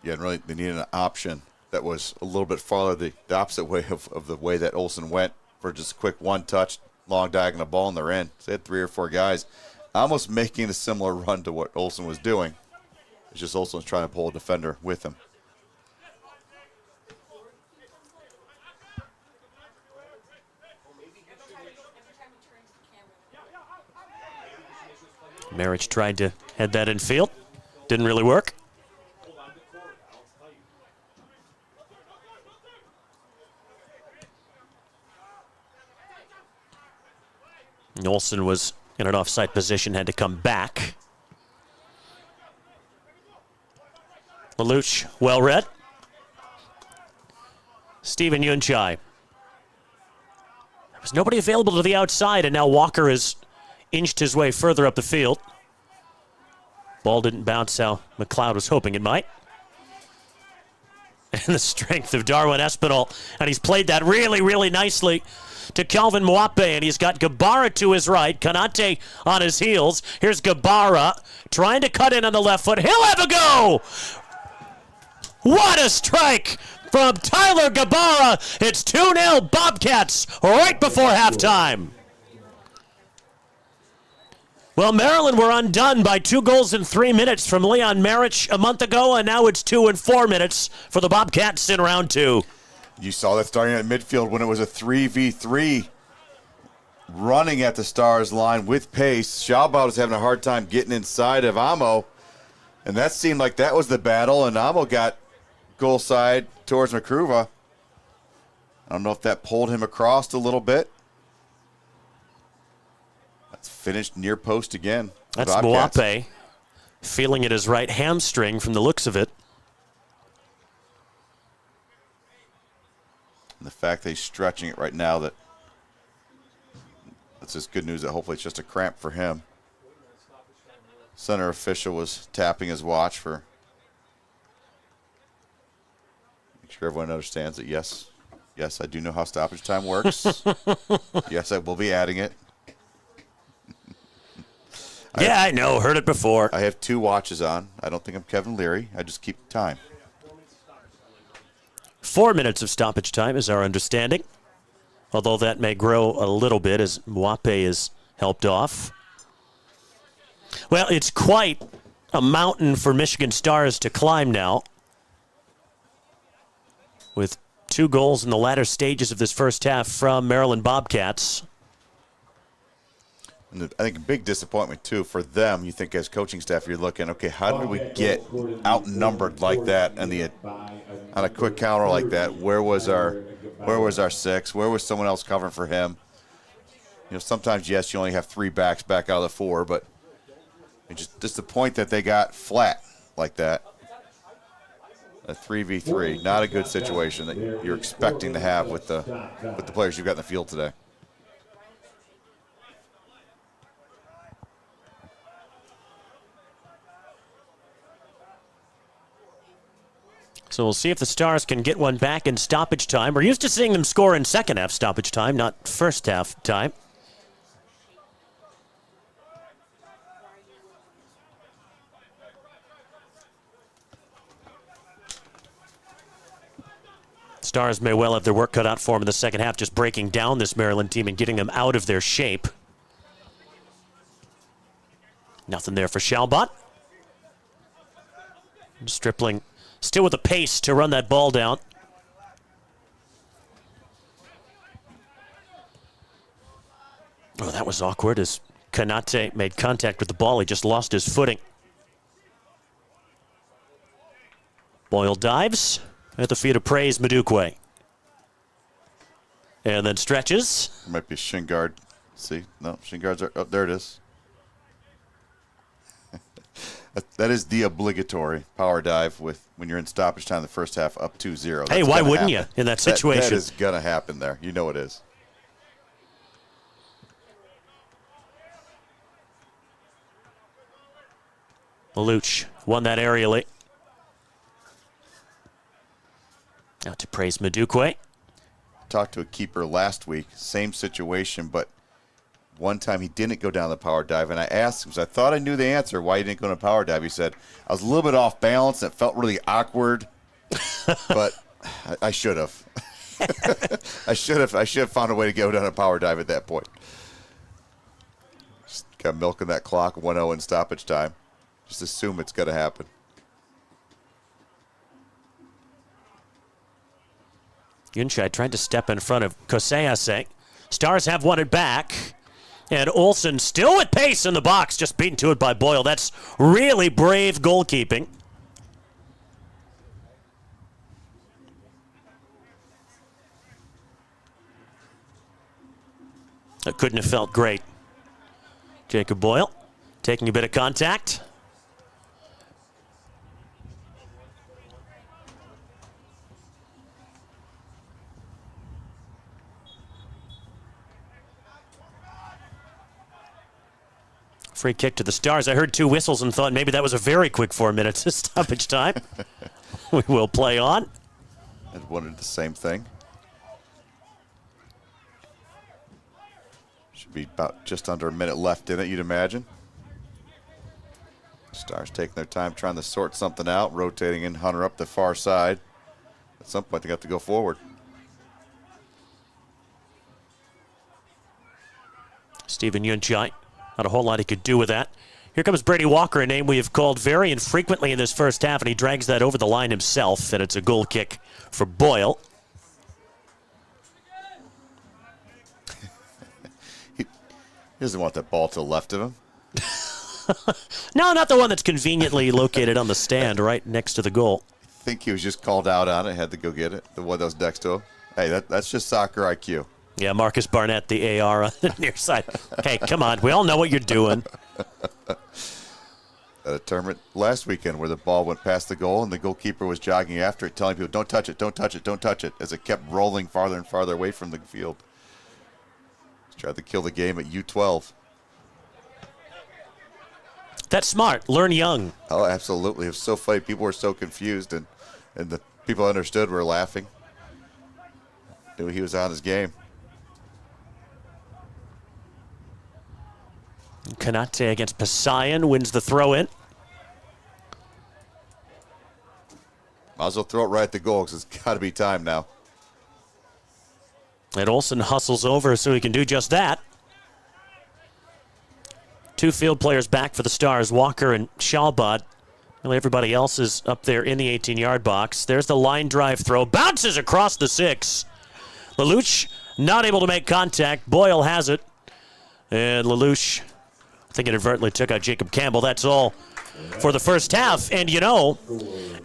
Yeah, and really they needed an option that was a little bit farther the opposite way of the way that Olsen went for just a quick one-touch, long diagonal ball, and they're in. So they had 3 or 4 guys almost making a similar run to what Olsen was doing. It's just Olsen was trying to pull a defender with him. Marich tried to head that in field. Didn't really work. Olsen was in an offside position, had to come back. Lelouch, well read. Steven Yunchai. There was nobody available to the outside, and now Walker has inched his way further up the field. Ball didn't bounce how McLeod was hoping it might. And the strength of Darwin Espinal, and he's played that really, really nicely to Calvin Mwape, and he's got Gabara to his right, Kanate on his heels. Here's Gabara trying to cut in on the left foot. He'll have a go! What a strike from Tyler Gabara. It's 2-0 Bobcats right before halftime. Well, Maryland were undone by 2 goals in 3 minutes from Leon Marich a month ago, and now it's 2 in 4 minutes for the Bobcats in round 2. You saw that starting at midfield when it was a 3v3 running at the Stars line with pace. Schaubau was having a hard time getting inside of Amo, and that seemed like that was the battle, and Amo got goal side towards Makruva. I don't know if that pulled him across a little bit. That's finished near post again. That's Mwape feeling at his right hamstring from the looks of it. And the fact that he's stretching it right now, that's just good news that hopefully it's just a cramp for him. Center official was tapping his watch for make sure everyone understands that yes, I do know how stoppage time works. Yes, I will be adding it. I know. Heard it before. I have 2 watches on. I don't think I'm Kevin Leary. I just keep time. 4 minutes of stoppage time is our understanding, although that may grow a little bit as Mwape is helped off. Well, it's quite a mountain for Michigan Stars to climb now, with 2 goals in the latter stages of this first half from Maryland Bobcats. And I think a big disappointment, too, for them. You think as coaching staff, you're looking, okay, how did we get outnumbered like that on a quick counter like that? Where was our 6? Where was someone else covering for him? You know, sometimes, yes, you only have 3 backs back out of the 4, but it's just disappoint that they got flat like that. A 3v3, not a good situation that you're expecting to have with the players you've got in the field today. So we'll see if the Stars can get one back in stoppage time. We're used to seeing them score in second half stoppage time, not first half time. Stars may well have their work cut out for them in the second half, just breaking down this Maryland team and getting them out of their shape. Nothing there for Shalbot. Stripling still with the pace to run that ball down. Oh, that was awkward as Kanate made contact with the ball. He just lost his footing. Boyle dives at the feet of Praise Madukwe. And then stretches. Might be shin guard. See? No, shin guards are, oh, there it is. That is the obligatory power dive with when you're in stoppage time the first half up 2-0. Hey, why wouldn't you in that situation? That is going to happen there. You know it is. Lelouch won that aerially. Out to Praise Madukwe. Talked to a keeper last week, same situation, but one time he didn't go down the power dive, and I asked him, because I thought I knew the answer, why he didn't go on a power dive. He said, I was a little bit off balance, and it felt really awkward, but I should have. I should have found a way to go down a power dive at that point. Just got milking that clock, 1-0 in stoppage time. Just assume it's going to happen. Yunchai tried to step in front of Koseyase. Stars have won it back. And Olsen still with pace in the box, just beaten to it by Boyle. That's really brave goalkeeping. That couldn't have felt great Jacob Boyle taking a bit of contact. Free kick to the Stars. I heard 2 whistles and thought maybe that was a very quick 4 minutes of stoppage time. We will play on. I wanted the same thing. Should be about just under a minute left in it, you'd imagine. Stars taking their time trying to sort something out, rotating in Hunter up the far side. At some point, they got to go forward. Stephen Yunchai, not a whole lot he could do with that. Here comes Brady Walker, a name we have called very infrequently in this first half, and he drags that over the line himself, and it's a goal kick for Boyle. He doesn't want that ball to the left of him. No, not the one that's conveniently located on the stand right next to the goal. I think he was just called out on it, had to go get it, the one that was next to him. Hey, that's just soccer IQ. Yeah, Marcus Barnett, the AR on the near side. Okay, come on. We all know what you're doing. At a tournament last weekend where the ball went past the goal and the goalkeeper was jogging after it, telling people, don't touch it, don't touch it, don't touch it, as it kept rolling farther and farther away from the field. Tried to kill the game at U12. That's smart. Learn young. Oh, absolutely. It was so funny. People were so confused, and the people understood were laughing. Knew he was on his game. Kanate against Pasayan wins the throw-in. Might as well throw it right at the goal because it's got to be time now. And Olsen hustles over so he can do just that. 2 field players back for the Stars, Walker and Shalbad. Really everybody else is up there in the 18-yard box. There's the line drive throw. Bounces across the 6. Lelouch not able to make contact. Boyle has it. And Lelouch, I think, inadvertently took out Jacob Campbell. That's all for the first half. And, you know,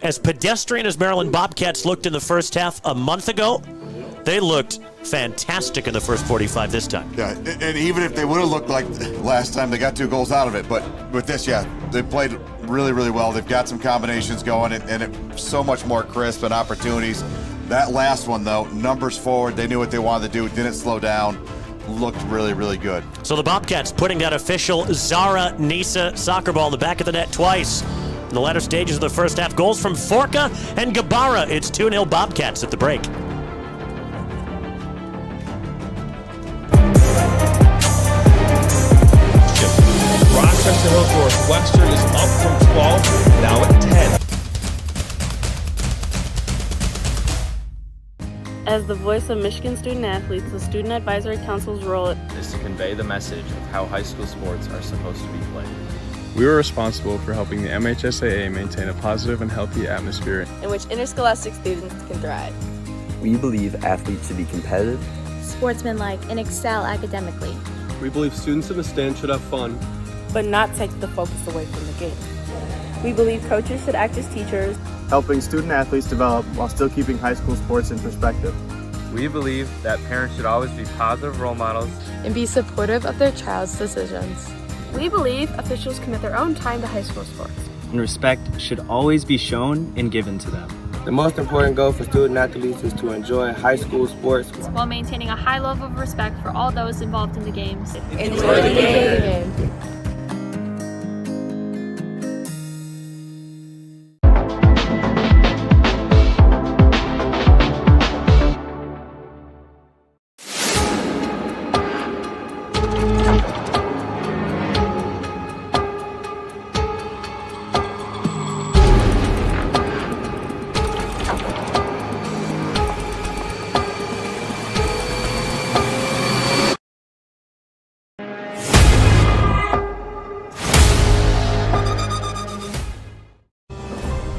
as pedestrian as Maryland Bobcats looked in the first half a month ago, they looked fantastic in the first 45 this time. Yeah, and even if they would have looked like last time, they got 2 goals out of it. But with this, yeah, they played really, really well. They've got some combinations going, and it's so much more crisp and opportunities. That last one, though, numbers forward. They knew what they wanted to do. Didn't slow down. Looked really, really good. So the Bobcats putting that official Zara Nisa soccer ball in the back of the net twice in the latter stages of the first half. Goals from Forca and Gabara. It's 2-0 Bobcats at the break. Rochester Hills Northwestern is up from 12, now at 10. As the voice of Michigan student athletes, the Student Advisory Council's role is to convey the message of how high school sports are supposed to be played. We were responsible for helping the MHSAA maintain a positive and healthy atmosphere in which interscholastic students can thrive. We believe athletes should be competitive, sportsmanlike, and excel academically. We believe students in the stand should have fun, but not take the focus away from the game. We believe coaches should act as teachers, helping student athletes develop while still keeping high school sports in perspective. We believe that parents should always be positive role models and be supportive of their child's decisions. We believe officials commit their own time to high school sports. And respect should always be shown and given to them. The most important goal for student athletes is to enjoy high school sports while maintaining a high level of respect for all those involved in the games. Enjoy the game.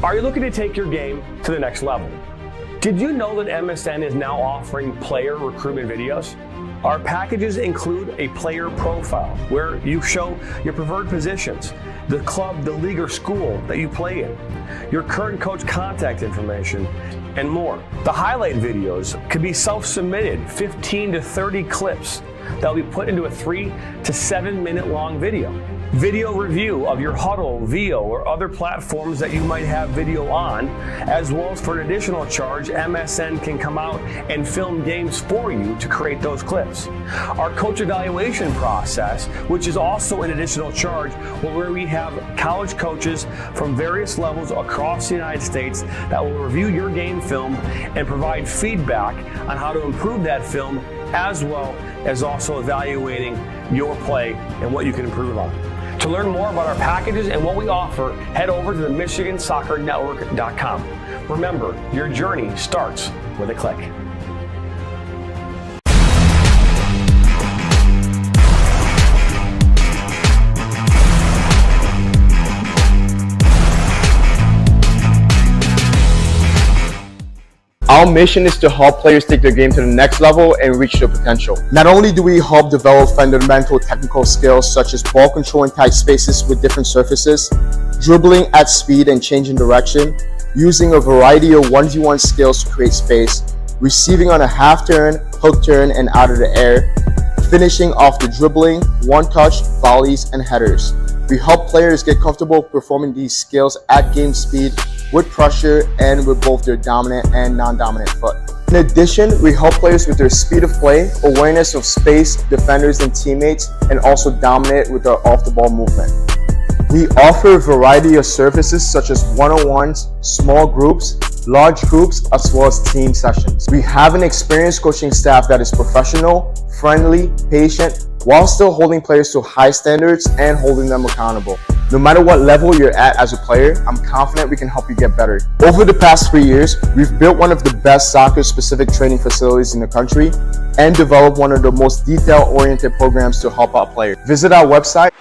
Are you looking to take your game to the next level? Did you know that MSN is now offering player recruitment videos? Our packages include a player profile where you show your preferred positions the club, the league, or school that you play in, your current coach contact information, and more. The highlight videos could be self-submitted, 15 to 30 clips that will be put into a 3 to 7 minute long video. Video review of your Huddle, VO, or other platforms that you might have video on, as well as for an additional charge, MSN can come out and film games for you to create those clips. Our coach evaluation process, which is also an additional charge, where we have college coaches from various levels across the United States that will review your game film and provide feedback on how to improve that film, as well as also evaluating your play and what you can improve on. To learn more about our packages and what we offer, head over to the MichiganSoccerNetwork.com. Remember, your journey starts with a click. Our mission is to help players take their game to the next level and reach their potential. Not only do we help develop fundamental technical skills such as ball control in tight spaces with different surfaces, dribbling at speed and changing direction, using a variety of 1v1 skills to create space, receiving on a half turn, hook turn, and out of the air, finishing off the dribbling, one-touch, volleys, and headers. We help players get comfortable performing these skills at game speed, with pressure, and with both their dominant and non-dominant foot. In addition, we help players with their speed of play, awareness of space, defenders and teammates, and also dominate with our off-the-ball movement. We offer a variety of services such as one-on-ones, small groups, large groups, as well as team sessions. We have an experienced coaching staff that is professional, friendly, patient, while still holding players to high standards and holding them accountable. No matter what level you're at as a player, I'm confident we can help you get better. Over the past 3 years, we've built one of the best soccer-specific training facilities in the country and developed one of the most detail-oriented programs to help out players. Visit our website.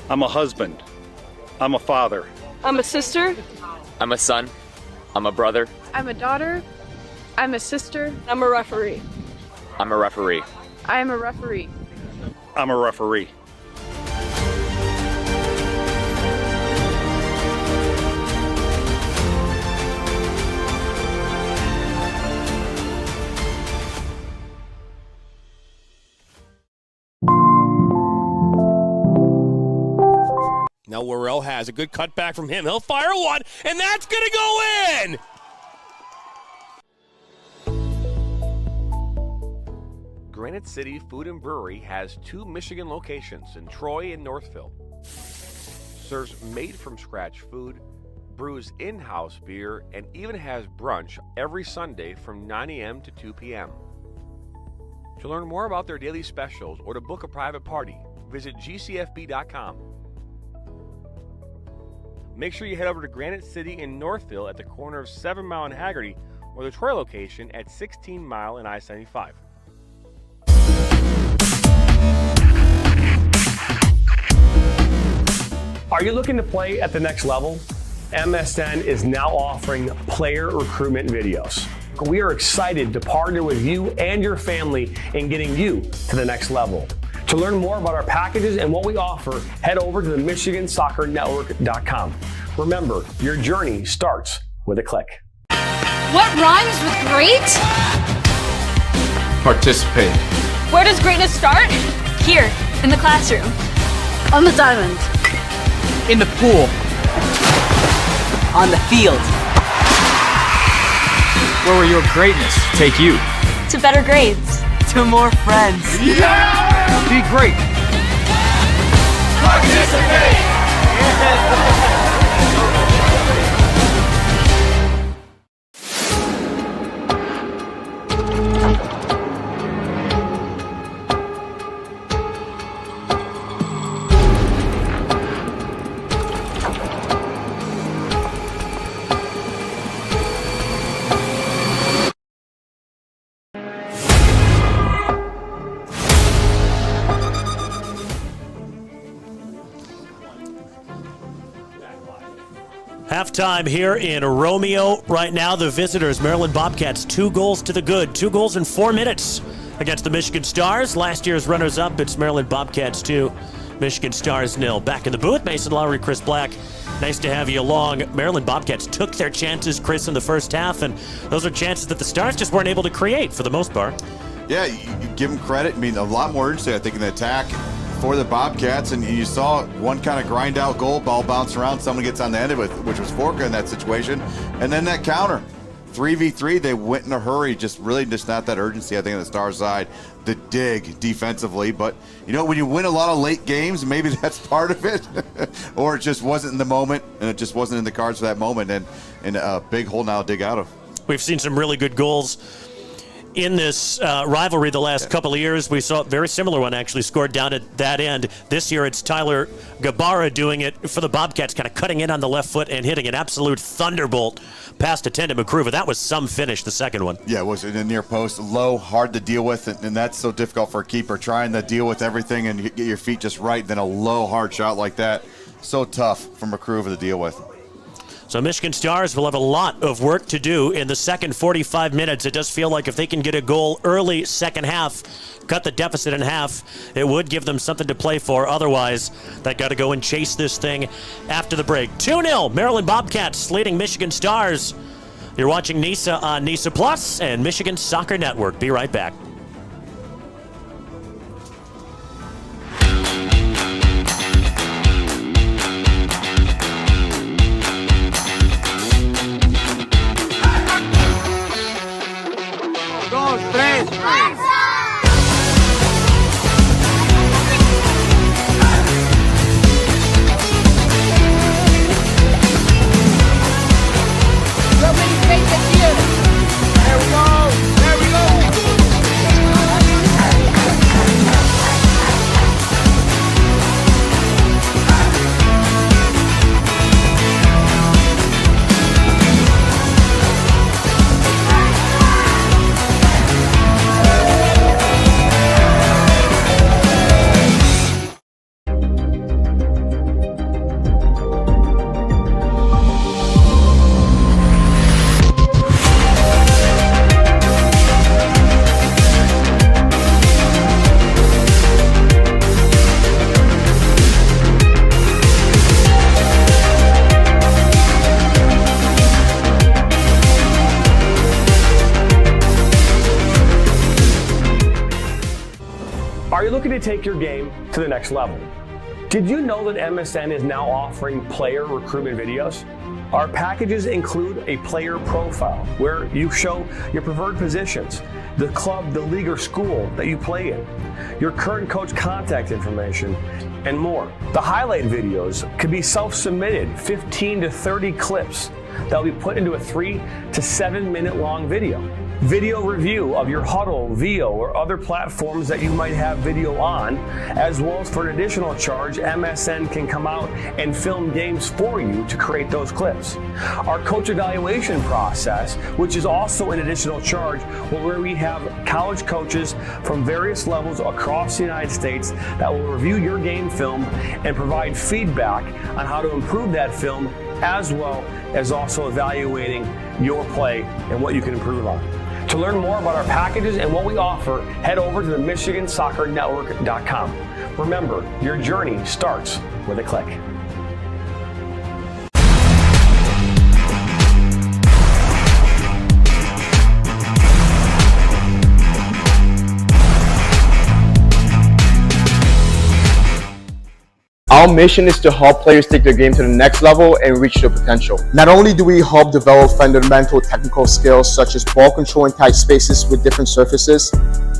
I'm a husband. I'm a father. I'm a sister. I'm a son. I'm a brother. I'm a daughter. I'm a sister. I'm a referee. I'm a referee. I am a referee. I'm a referee. Now Worrell has a good cutback from him. He'll fire one, and that's going to go in! Granite City Food and Brewery has 2 Michigan locations in Troy and Northville. Serves made-from-scratch food, brews in-house beer, and even has brunch every Sunday from 9 a.m. to 2 p.m. To learn more about their daily specials or to book a private party, visit gcfb.com. Make sure you head over to Granite City in Northville at the corner of 7 Mile and Haggerty, or the Troy location at 16 Mile and I-75. Are you looking to play at the next level? MSN is now offering player recruitment videos. We are excited to partner with you and your family in getting you to the next level. To learn more about our packages and what we offer, head over to the MichiganSoccerNetwork.com. Remember, your journey starts with a click. What rhymes with great? Participate. Where does greatness start? Here, in the classroom. On the diamond. In the pool. On the field. Where will your greatness take you? To better grades. To more friends. Yeah! Be great. Halftime here in Romeo. Right now, the visitors, Maryland Bobcats, 2 goals to the good. 2 goals in 4 minutes against the Michigan Stars. Last year's runners-up, it's Maryland Bobcats 2, Michigan Stars 0. Back in the booth, Mason Lowry, Chris Black. Nice to have you along. Maryland Bobcats took their chances, Chris, in the first half, and those are chances that the Stars just weren't able to create for the most part. Yeah, you give them credit. I mean, a lot more urgency, I think, in the attack for the Bobcats, and you saw one kind of grind out goal, ball bounce around, someone gets on the end of it, which was Forka in that situation, and then that counter. 3v3, they went in a hurry, just not that urgency, I think, on the Star side, the dig defensively. But, you know, when you win a lot of late games, maybe that's part of it, or it just wasn't in the moment, and it just wasn't in the cards for that moment, and a big hole now to dig out of. We've seen some really good goals in this rivalry the last couple of years. We saw a very similar one actually scored down at that end. This year it's Tyler Gabara doing it for the Bobcats, kind of cutting in on the left foot and hitting an absolute thunderbolt past Attendant McCruva. That was some finish, the second one. Yeah, it was in the near post, low, hard to deal with, and that's so difficult for a keeper, trying to deal with everything and get your feet just right, then a low, hard shot like that. So tough for McCruva to deal with. So Michigan Stars will have a lot of work to do in the second 45 minutes. It does feel like if they can get a goal early second half, cut the deficit in half, it would give them something to play for. Otherwise, they got to go and chase this thing after the break. 2-0, Maryland Bobcats leading Michigan Stars. You're watching NISA on NISA Plus and Michigan Soccer Network. Be right back. Are you looking to take your game to the next level? Did you know that MSN is now offering player recruitment videos? Our packages include a player profile where you show your preferred positions, the club, the league, or school that you play in, your current coach contact information, and more. The highlight videos could be self-submitted, 15 to 30 clips that will be put into a 3 to 7 minute long video. Video review of your Huddle, VO, or other platforms that you might have video on, as well as for an additional charge, MSN can come out and film games for you to create those clips. Our coach evaluation process, which is also an additional charge, where we have college coaches from various levels across the United States that will review your game film and provide feedback on how to improve that film, as well as also evaluating your play and what you can improve on. To learn more about our packages and what we offer, head over to the MichiganSoccerNetwork.com. Remember, your journey starts with a click. Our mission is to help players take their game to the next level and reach their potential. Not only do we help develop fundamental technical skills such as ball control in tight spaces with different surfaces,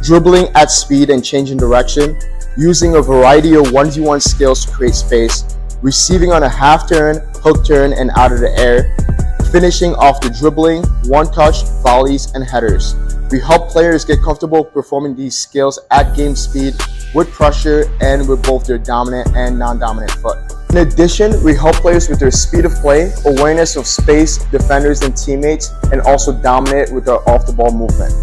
dribbling at speed and changing direction, using a variety of 1v1 skills to create space, receiving on a half turn, hook turn, and out of the air, finishing off the dribbling, one-touch, volleys, and headers. We help players get comfortable performing these skills at game speed, with pressure, and with both their dominant and non-dominant foot. In addition, we help players with their speed of play, awareness of space, defenders and teammates, and also dominate with our off-the-ball movement.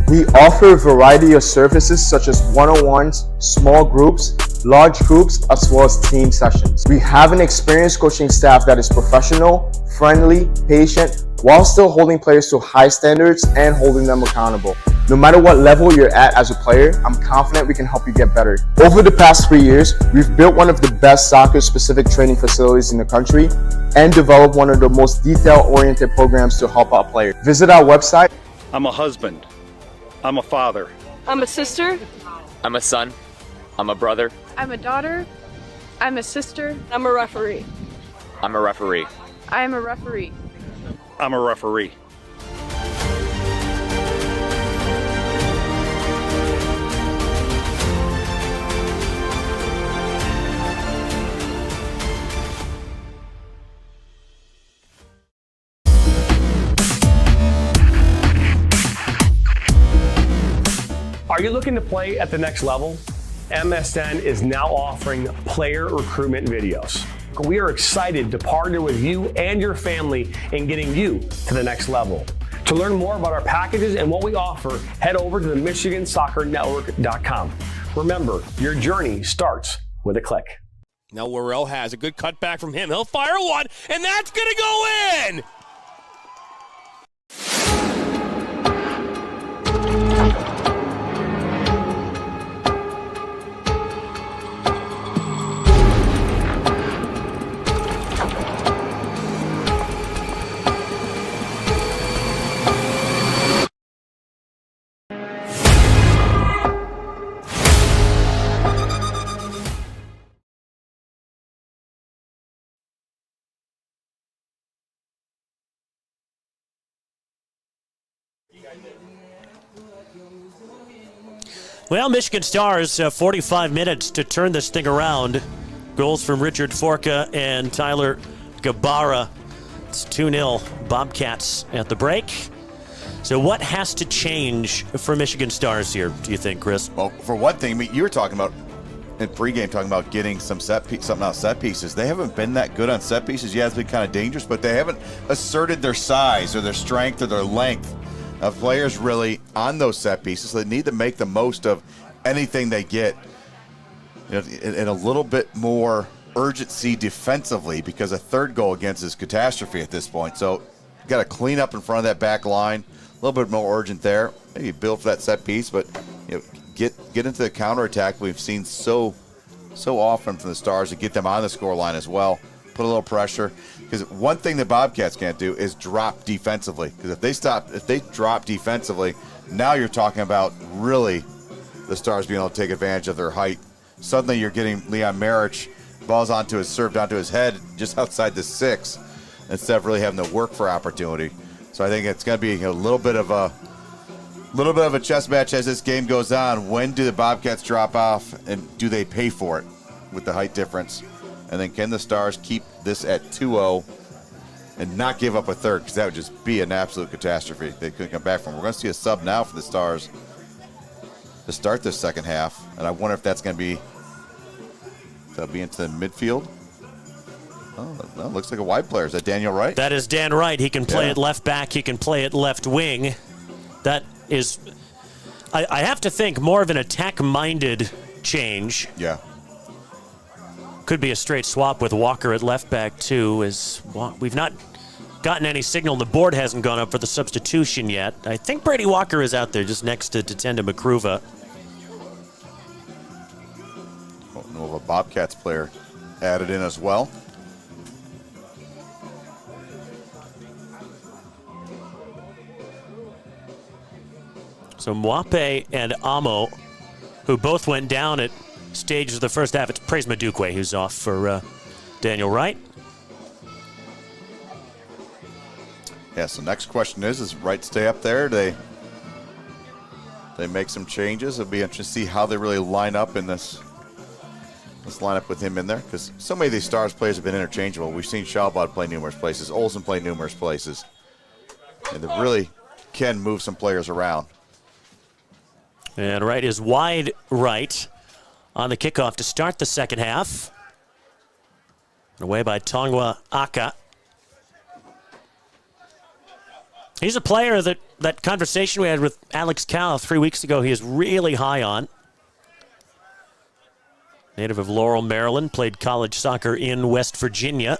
We offer a variety of services such as one-on-ones, small groups, large groups, as well as team sessions. We have an experienced coaching staff that is professional, friendly, patient, while still holding players to high standards and holding them accountable. No matter what level you're at as a player, I'm confident we can help you get better. Over the past 3 years, we've built one of the best soccer-specific training facilities in the country and developed one of the most detail-oriented programs to help out players. Visit our website. I'm a husband. I'm a father. I'm a sister. I'm a son. I'm a brother. I'm a daughter. I'm a sister. I'm a referee. I'm a referee. I am a referee. I'm a referee. Are you looking to play at the next level? MSN is now offering player recruitment videos. We are excited to partner with you and your family in getting you to the next level. To learn more about our packages and what we offer, head over to the MichiganSoccerNetwork.com. Remember, your journey starts with a click. Now Worrell has a good cutback from him. He'll fire one, and that's going to go in! Well, Michigan Stars, 45 minutes to turn this thing around. Goals from Richard Forka and Tyler Gabara. It's 2-0 Bobcats at the break. So what has to change for Michigan Stars here, do you think, Chris? Well, for one thing, I mean, you were talking about in pregame, talking about getting something out set pieces. They haven't been that good on set pieces. Yeah, it's been kind of dangerous, but they haven't asserted their size or their strength or their length of players really on those set pieces. So they need to make the most of anything they get, you know, and a little bit more urgency defensively, because a third goal against is catastrophe at this point. So you got to clean up in front of that back line, a little bit more urgent there. Maybe build for that set piece, but you know, get into the counterattack. We've seen so often from the Stars to get them on the score line as well. Put a little pressure, because one thing the Bobcats can't do is drop defensively. Because if they drop defensively, now you're talking about really the Stars being able to take advantage of their height. Suddenly you're getting Leon Marich, ball's served onto his head just outside the 6, instead of really having to work for opportunity. So I think it's going to be a little bit of a chess match as this game goes on. When do the Bobcats drop off, and do they pay for it with the height difference? And then can the Stars keep this at 2-0 and not give up a third? Because that would just be an absolute catastrophe. They couldn't come back from. We're going to see a sub now for the Stars to start this second half. And I wonder if that's going to be, that'll be into the midfield. Oh, no, looks like a wide player. Is that Daniel Wright? That is Dan Wright. He can play at left back. He can play at left wing. That is, I have to think, more of an attack-minded change. Yeah. Could be a straight swap with Walker at left back, too, as we've not gotten any signal. The board hasn't gone up for the substitution yet. I think Brady Walker is out there just next to Tatenda Makruva. Don't know of a Bobcats player added in as well. So Mwape and Amo, who both went down at stages of the first half. It's Praise Madukwe who's off for Daniel Wright. Yeah, so next question is Wright stay up there? Do they make some changes. It'll be interesting to see how they really line up in this lineup with him in there, because so many of these Stars players have been interchangeable. We've seen Schalbad play numerous places, Olsen play numerous places, and they really can move some players around. And right is wide right on the kickoff to start the second half. Away by Tongwa Aka. He's a player that conversation we had with Alex Cal 3 weeks ago, he is really high on. Native of Laurel, Maryland, played college soccer in West Virginia.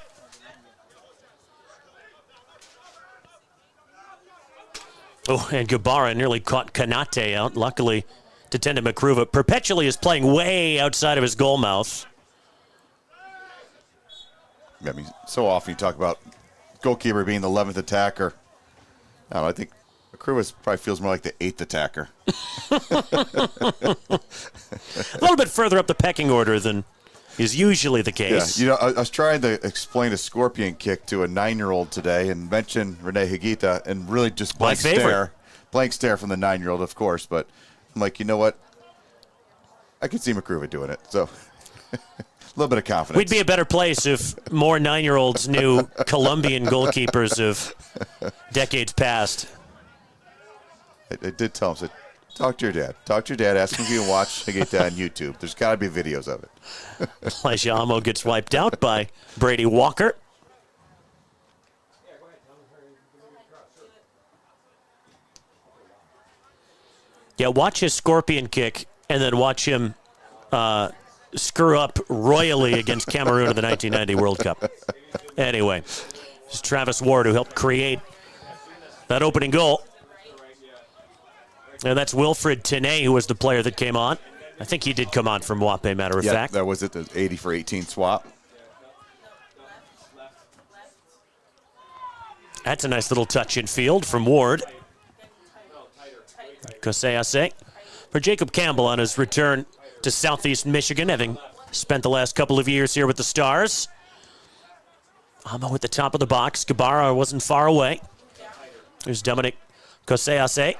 Oh, and Gabara nearly caught Kanate out. Luckily, Tatenda Makruva perpetually is playing way outside of his goal mouth. I mean, so often you talk about goalkeeper being the 11th attacker. I don't know, I think Makruva probably feels more like the 8th attacker. A little bit further up the pecking order than is usually the case. Yeah, I was trying to explain a scorpion kick to a 9-year-old today and mention Rene Higuita, and really just blank stare from the 9-year-old, of course. But I'm like, you know what? I could see Makruva doing it. So a little bit of confidence. We'd be a better place if more 9-year-olds knew Colombian goalkeepers of decades past. I did tell him, I said, talk to your dad. Talk to your dad. Ask him if you can watch Higuita on YouTube. There's got to be videos of it. Elijah Amo gets wiped out by Brady Walker. Yeah, watch his scorpion kick and then watch him screw up royally against Cameroon in the 1990 World Cup. Anyway, it's Travis Ward who helped create that opening goal. And that's Wilfred Tenay, who was the player that came on. I think he did come on from Wape, matter of fact. That was it, the 80 for 18 swap. That's a nice little touch in field from Ward. Kosease for Jacob Campbell on his return to Southeast Michigan, having spent the last couple of years here with the Stars. Amo at the top of the box. Gabara wasn't far away. There's Dominic Kosease.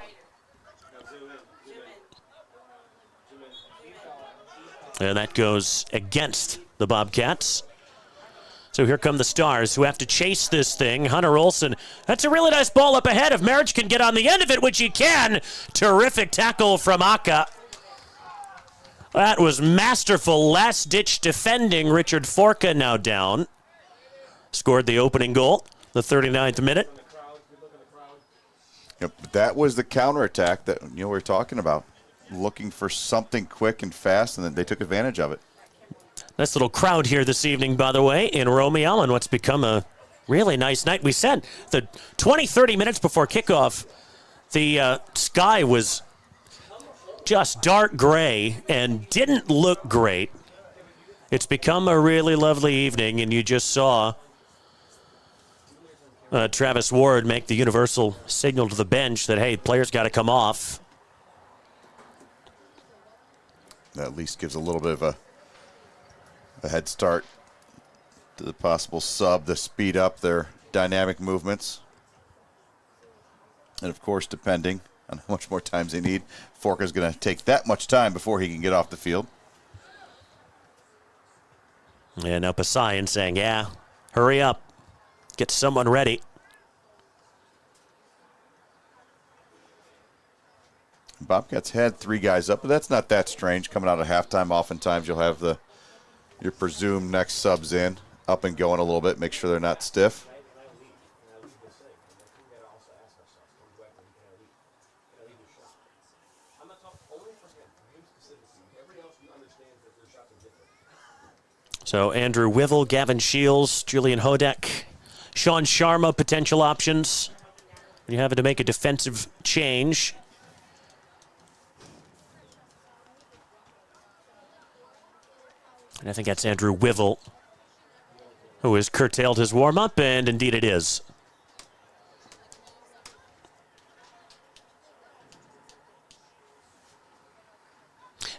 And that goes against the Bobcats. So here come the Stars, who have to chase this thing. Hunter Olsen, that's a really nice ball up ahead. If Marriage can get on the end of it, which he can. Terrific tackle from Aka. That was masterful last-ditch defending. Richard Forca now down. Scored the opening goal, the 39th minute. Yep, that was the counterattack that we were talking about. Looking for something quick and fast, and then they took advantage of it. Nice little crowd here this evening, by the way, in Romeo, and what's become a really nice night. We said the 20, 30 minutes before kickoff, the sky was just dark gray and didn't look great. It's become a really lovely evening, and you just saw Travis Ward make the universal signal to the bench that, hey, players got to come off. That at least gives a little bit of a head start to the possible sub to speed up their dynamic movements. And, of course, depending on how much more times they need, Forca's going to take that much time before he can get off the field. And now Pasayan saying, yeah, hurry up. Get someone ready. Bobcats had 3 guys up, but that's not that strange. Coming out of halftime, oftentimes you'll have your presumed next subs in, up and going a little bit, make sure they're not stiff. So Andrew Wivel, Gavin Shields, Julian Hodek, Sean Sharma, potential options. When you're having to make a defensive change. And I think that's Andrew Wivel, who has curtailed his warm-up, and indeed it is.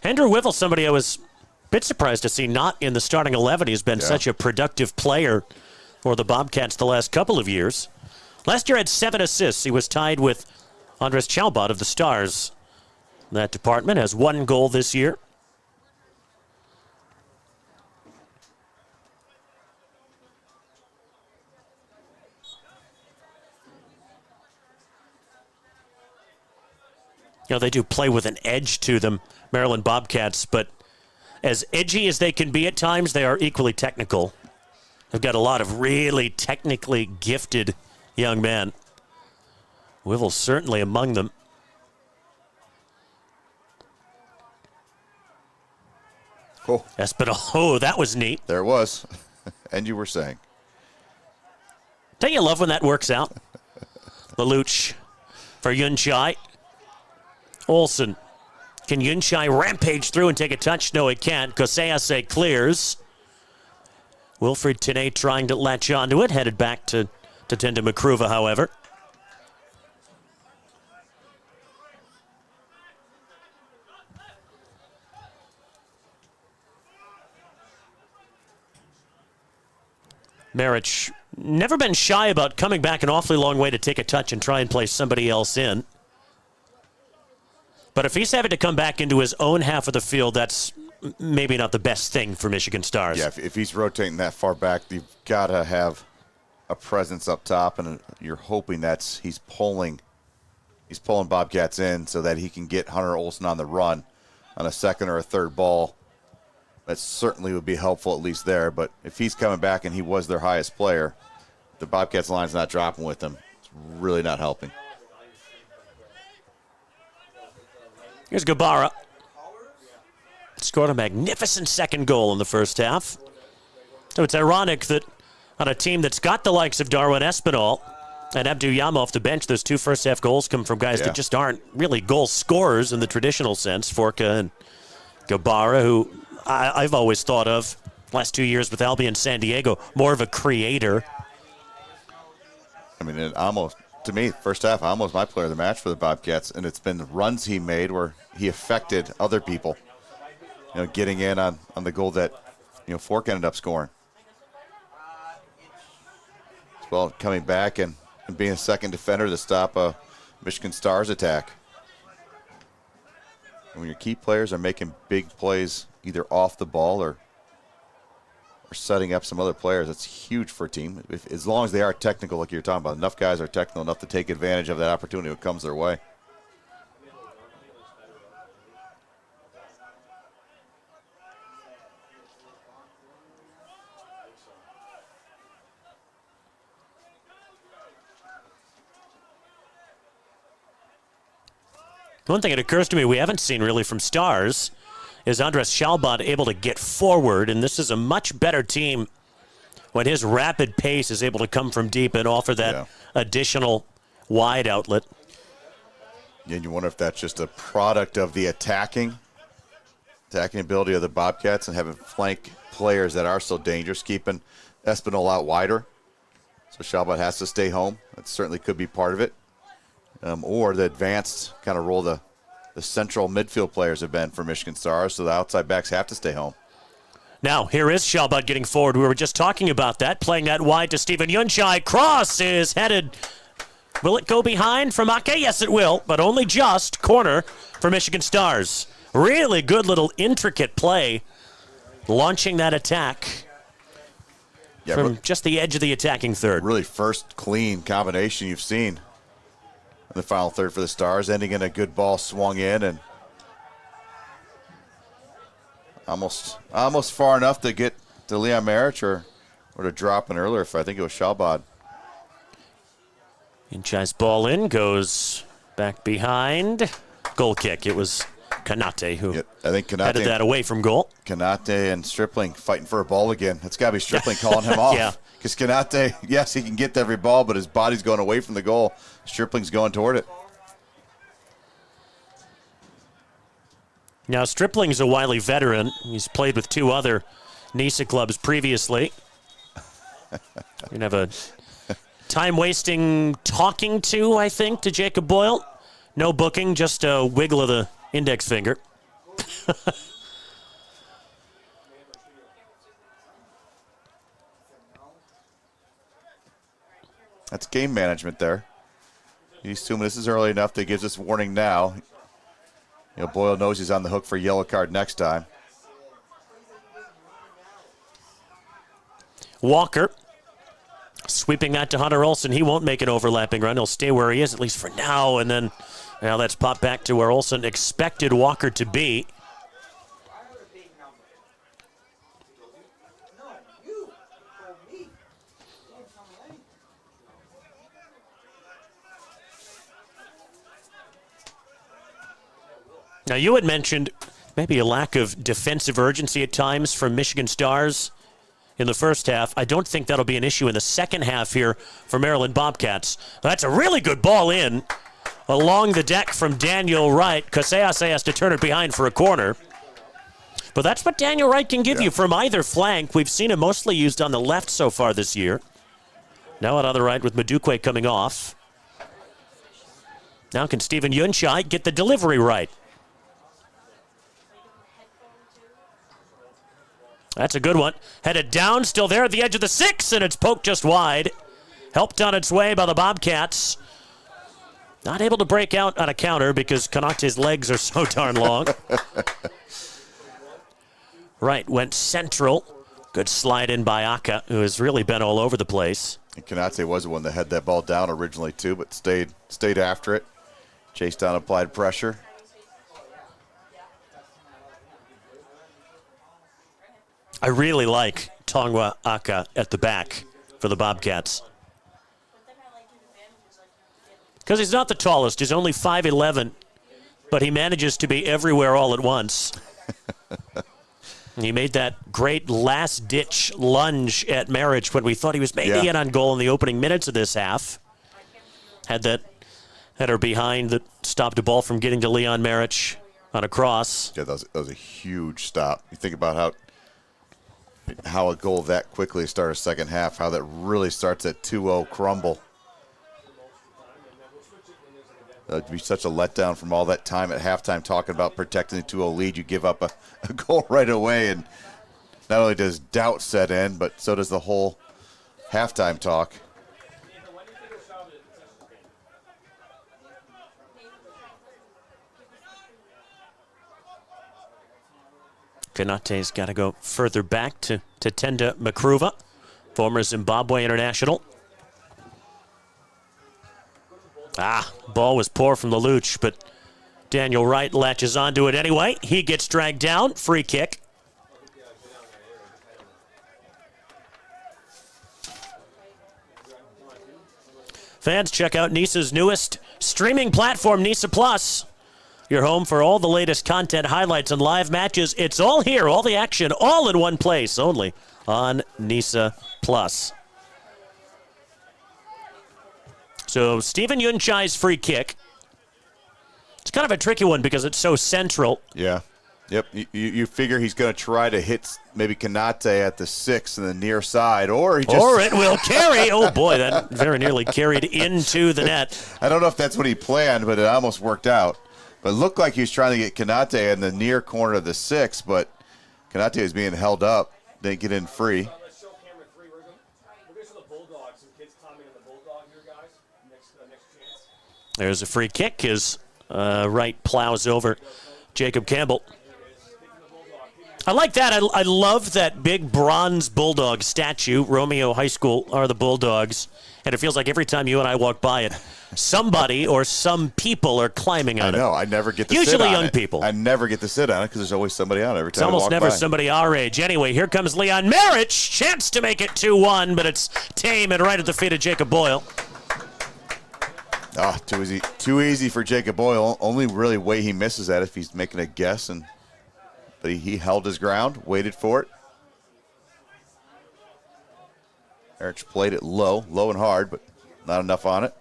Andrew Wivel, somebody I was a bit surprised to see not in the starting 11. He's been such a productive player for the Bobcats the last couple of years. Last year had 7 assists. He was tied with Andres Chalbot of the Stars in that department, has 1 goal this year. You know, they do play with an edge to them, Maryland Bobcats, but as edgy as they can be at times, they are equally technical. They've got a lot of really technically gifted young men. Wivel's certainly among them. Oh. Espinal. Oh, that was neat. There it was. And you were saying. Don't you love when that works out? Lelouch for Yunchai. Olsen. Can Yunchai rampage through and take a touch? No, he can't. Kosease clears. Wilfred Tenay trying to latch onto it. Headed back to tend to Makruva, however. Marich never been shy about coming back an awfully long way to take a touch and try and place somebody else in. But if he's having to come back into his own half of the field, that's maybe not the best thing for Michigan Stars. Yeah, if he's rotating that far back, you've got to have a presence up top, and you're hoping he's pulling Bobcats in so that he can get Hunter Olsen on the run on a second or a third ball. That certainly would be helpful at least there. But if he's coming back and he was their highest player, the Bobcats line's not dropping with him. It's really not helping. Here's Gabara. Scored a magnificent second goal in the first half. So it's ironic that on a team that's got the likes of Darwin Espinal and Abdou Yama off the bench, those 2 first-half goals come from guys that just aren't really goal scorers in the traditional sense. Forka and Gabara, who I've always thought of last 2 years with Albion San Diego, more of a creator. I mean, it almost, to me, first half, almost my player of the match for the Bobcats, and it's been the runs he made where he affected other people, getting in on the goal that, Fork ended up scoring. As well, coming back and being a second defender to stop a Michigan Stars attack. And when your key players are making big plays either off the ball or setting up some other players, that's huge for a team. As long as they are technical, like you're talking about, enough guys are technical enough to take advantage of that opportunity that comes their way. One thing that occurs to me we haven't seen really from Stars is Andres Schalbad able to get forward, and this is a much better team when his rapid pace is able to come from deep and offer that additional wide outlet. And you wonder if that's just a product of the attacking ability of the Bobcats and having flank players that are so dangerous, keeping Espinal out wider. So Schalbad has to stay home. That certainly could be part of it. Or the advanced kind of role the central midfield players have been for Michigan Stars, so the outside backs have to stay home. Now, here is Schalbad getting forward. We were just talking about that, playing that wide to Stephen Yunchai. Cross is headed. Will it go behind from Ake? Yes, it will, but only just. Corner for Michigan Stars. Really good little intricate play, launching that attack from just the edge of the attacking third. Really first clean combination you've seen in the final third for the Stars, ending in a good ball swung in and almost far enough to get to Leon Marich or to drop an earlier. I think it was Schalbad. Yunchai's ball in, goes back behind. Goal kick. It was Kanate who I think headed that away from goal. Kanate and Stripling fighting for a ball again. That's got to be Stripling calling him off. Yeah. Because Kanate, yes, he can get to every ball, but his body's going away from the goal. Stripling's going toward it. Now, Stripling's a wily veteran. He's played with 2 other NISA clubs previously. You're going to have a time-wasting talking to, I think, to Jacob Boyle. No booking, just a wiggle of the index finger. That's game management there. He's assuming this is early enough that he gives us warning now. Boyle knows he's on the hook for a yellow card next time. Walker sweeping that to Hunter Olsen. He won't make an overlapping run. He'll stay where he is, at least for now. And then now let's pop back to where Olsen expected Walker to be. Now, you had mentioned maybe a lack of defensive urgency at times from Michigan Stars in the first half. I don't think that'll be an issue in the second half here for Maryland Bobcats. That's a really good ball in along the deck from Daniel Wright. Casillas has to turn it behind for a corner. But that's what Daniel Wright can give you from either flank. We've seen him mostly used on the left so far this year. Now on the right with Madukwe coming off. Now can Stephen Yunchai get the delivery right? That's a good one. Headed down, still there at the edge of the 6, and it's poked just wide. Helped on its way by the Bobcats. Not able to break out on a counter because Konate's legs are so darn long. Right, went central. Good slide in by Aka, who has really been all over the place. And Konate was the one that had that ball down originally too, but stayed after it. Chased down, applied pressure. I really like Tongwa Aka at the back for the Bobcats. Because he's not the tallest. He's only 5'11", but he manages to be everywhere all at once. He made that great last-ditch lunge at Marriage when we thought he was maybe in on goal in the opening minutes of this half. Had that header behind that stopped a ball from getting to Leon Marriage on a cross. Yeah, that was a huge stop. You think about how a goal that quickly started second half, how that really starts at 2-0 crumble. It'd be such a letdown from all that time at halftime talking about protecting the 2-0 lead. You give up a goal right away, and not only does doubt set in, but so does the whole halftime talk. Konate's got to go further back to Tenda Makruva, former Zimbabwe international. Ball was poor from Lelouch, but Daniel Wright latches onto it anyway. He gets dragged down. Free kick. Fans, check out Nisa's newest streaming platform, Nisa Plus. Your home for all the latest content, highlights, and live matches. It's all here, all the action, all in one place, only on Nisa Plus. So Stephen Yunchai's free kick. It's kind of a tricky one because it's so central. Yeah. Yep. You figure he's going to try to hit maybe Konate at the 6 in the near side, or he just... Or it will carry. Oh, boy, that very nearly carried into the net. I don't know if that's what he planned, but it almost worked out. But it looked like he was trying to get Konate in the near corner of the 6, but Konate was being held up. Didn't get in free. There's a free kick as Wright plows over Jacob Campbell. I like that. I love that big bronze bulldog statue. Romeo High School are the Bulldogs. And it feels like every time you and I walk by it, somebody or some people are climbing on it. I know. I never get to sit on it. Usually young people. I never get to sit on it because there's always somebody on it every time I walk by. It's almost never somebody our age. Anyway, here comes Leon Marriage. Chance to make it 2-1, but it's tame and right at the feet of Jacob Boyle. Too easy. Too easy for Jacob Boyle. Only really way he misses that if he's making a guess. But he held his ground, waited for it. Erich played it low and hard, but not enough on it.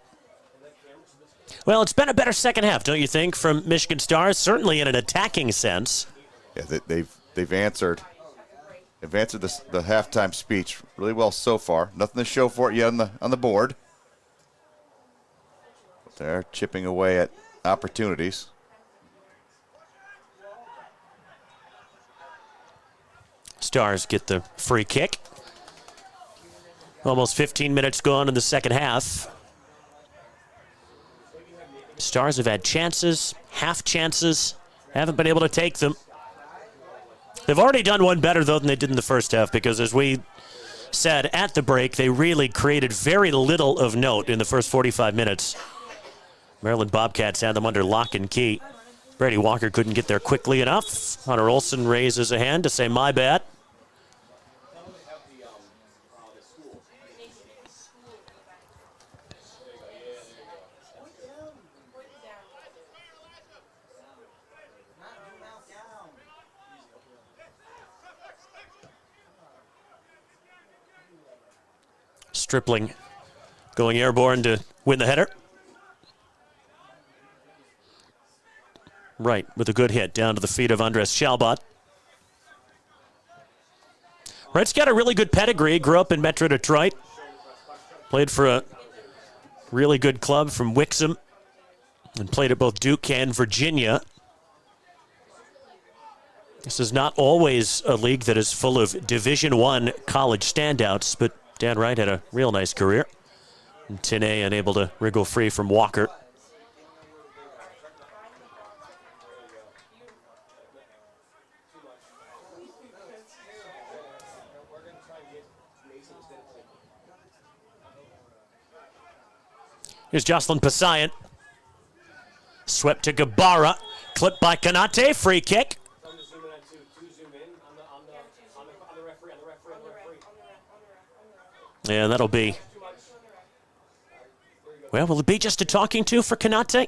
Well, it's been a better second half, don't you think, from Michigan Stars? Certainly in an attacking sense. Yeah, they've answered. They've answered the halftime speech really well so far. Nothing to show for it yet on the board. But they're chipping away at opportunities. Stars get the free kick. Almost 15 minutes gone in the second half. Stars have had chances, half chances, haven't been able to take them. They've already done one better, though, than they did in the first half, because as we said at the break, they really created very little of note in the first 45 minutes. Maryland Bobcats had them under lock and key. Brady Walker couldn't get there quickly enough. Hunter Olson raises a hand to say, my bad. Stripling going airborne to win the header. Right, with a good hit down to the feet of Andres Chalbot. Wright's got a really good pedigree. Grew up in Metro Detroit. Played for a really good club from Wixom. And played at both Duke and Virginia. This is not always a league that is full of Division I college standouts, but Dan Wright had a real nice career. And Tinay unable to wriggle free from Walker. Here's Jocelyn Passayan. Swept to Gabara. Clipped by Kanate. Free kick. Yeah, that'll be... Well, will it be just a talking to for Kanate? I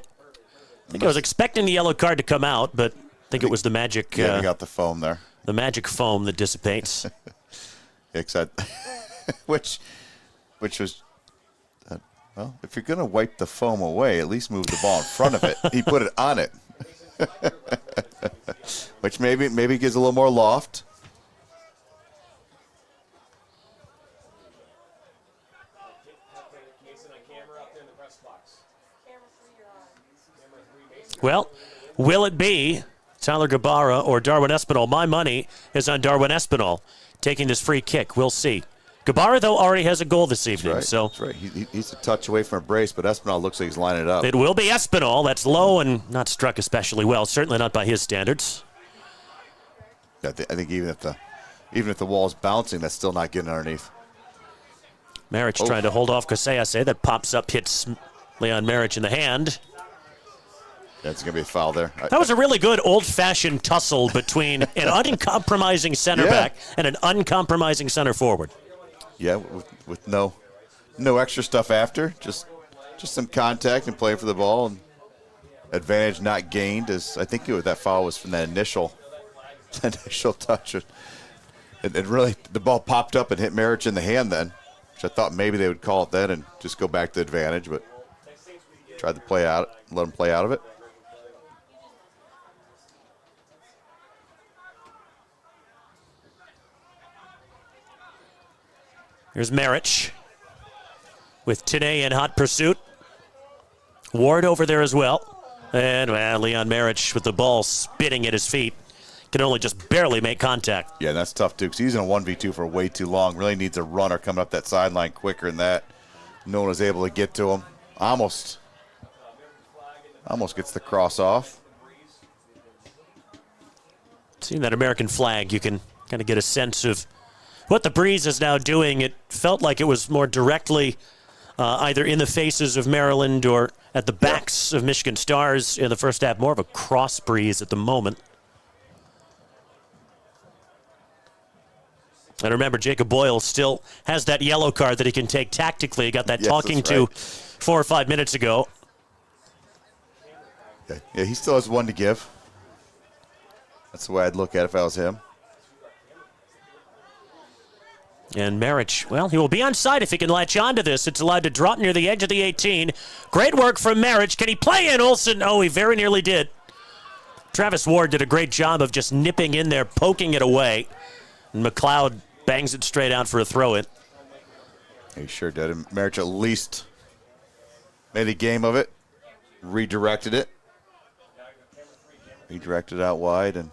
think I was expecting the yellow card to come out, but I think it was the magic... Yeah, we got the foam there. The magic foam that dissipates. Except, which was... Well, if you're going to wipe the foam away, at least move the ball in front of it. He put it on it. Which maybe gives a little more loft. Well, will it be Tyler Gabara or Darwin Espinal? My money is on Darwin Espinal taking this free kick. We'll see. Gabara, though, already has a goal this evening. That's right. So That's right. He's a touch away from a brace, but Espinal looks like he's lining it up. It will be Espinal. That's low and not struck especially well. Certainly not by his standards. I think even if the wall's bouncing, that's still not getting underneath. Marich trying to hold off Kaseyase. That pops up, hits Leon Marich in the hand. That's going to be a foul there. That was a really good old-fashioned tussle between an uncompromising center back and an uncompromising center forward. Yeah, with no extra stuff after, just some contact and playing for the ball, and advantage not gained. As I think that foul was from that initial touch. It really, the ball popped up and hit Marich in the hand then, which I thought maybe they would call it then and just go back to advantage, but tried to let him play out of it. Here's Marich with Tinay in hot pursuit. Ward over there as well. And Leon Marich with the ball spinning at his feet. Can only just barely make contact. Yeah, that's tough, too, because he's in a 1v2 for way too long. Really needs a runner coming up that sideline quicker than that. No one was able to get to him. Almost gets the cross off. Seeing that American flag, you can kind of get a sense of what the breeze is now doing. It felt like it was more directly either in the faces of Maryland or at the backs of Michigan Stars in the first half. More of a cross breeze at the moment. And remember, Jacob Boyle still has that yellow card that he can take tactically. He got that talking to 4 or 5 minutes ago. Yeah, he still has one to give. That's the way I'd look at it if I was him. And Marich, well, he will be on side if he can latch onto this. It's allowed to drop near the edge of the 18. Great work from Marich. Can he play in Olsen? Oh, he very nearly did. Travis Ward did a great job of just nipping in there, poking it away. And McLeod bangs it straight out for a throw-in. He sure did. And Marich at least made a game of it, redirected it. Redirected out wide, and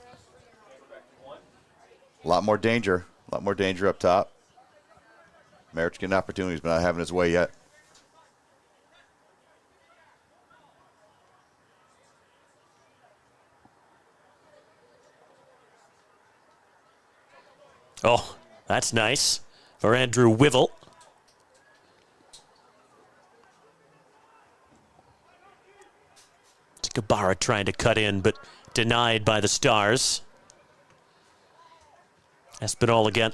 a lot more danger up top. Marich getting opportunities, but not having his way yet. Oh, that's nice for Andrew Wivel. Gabara trying to cut in, but denied by the Stars. Espinal again.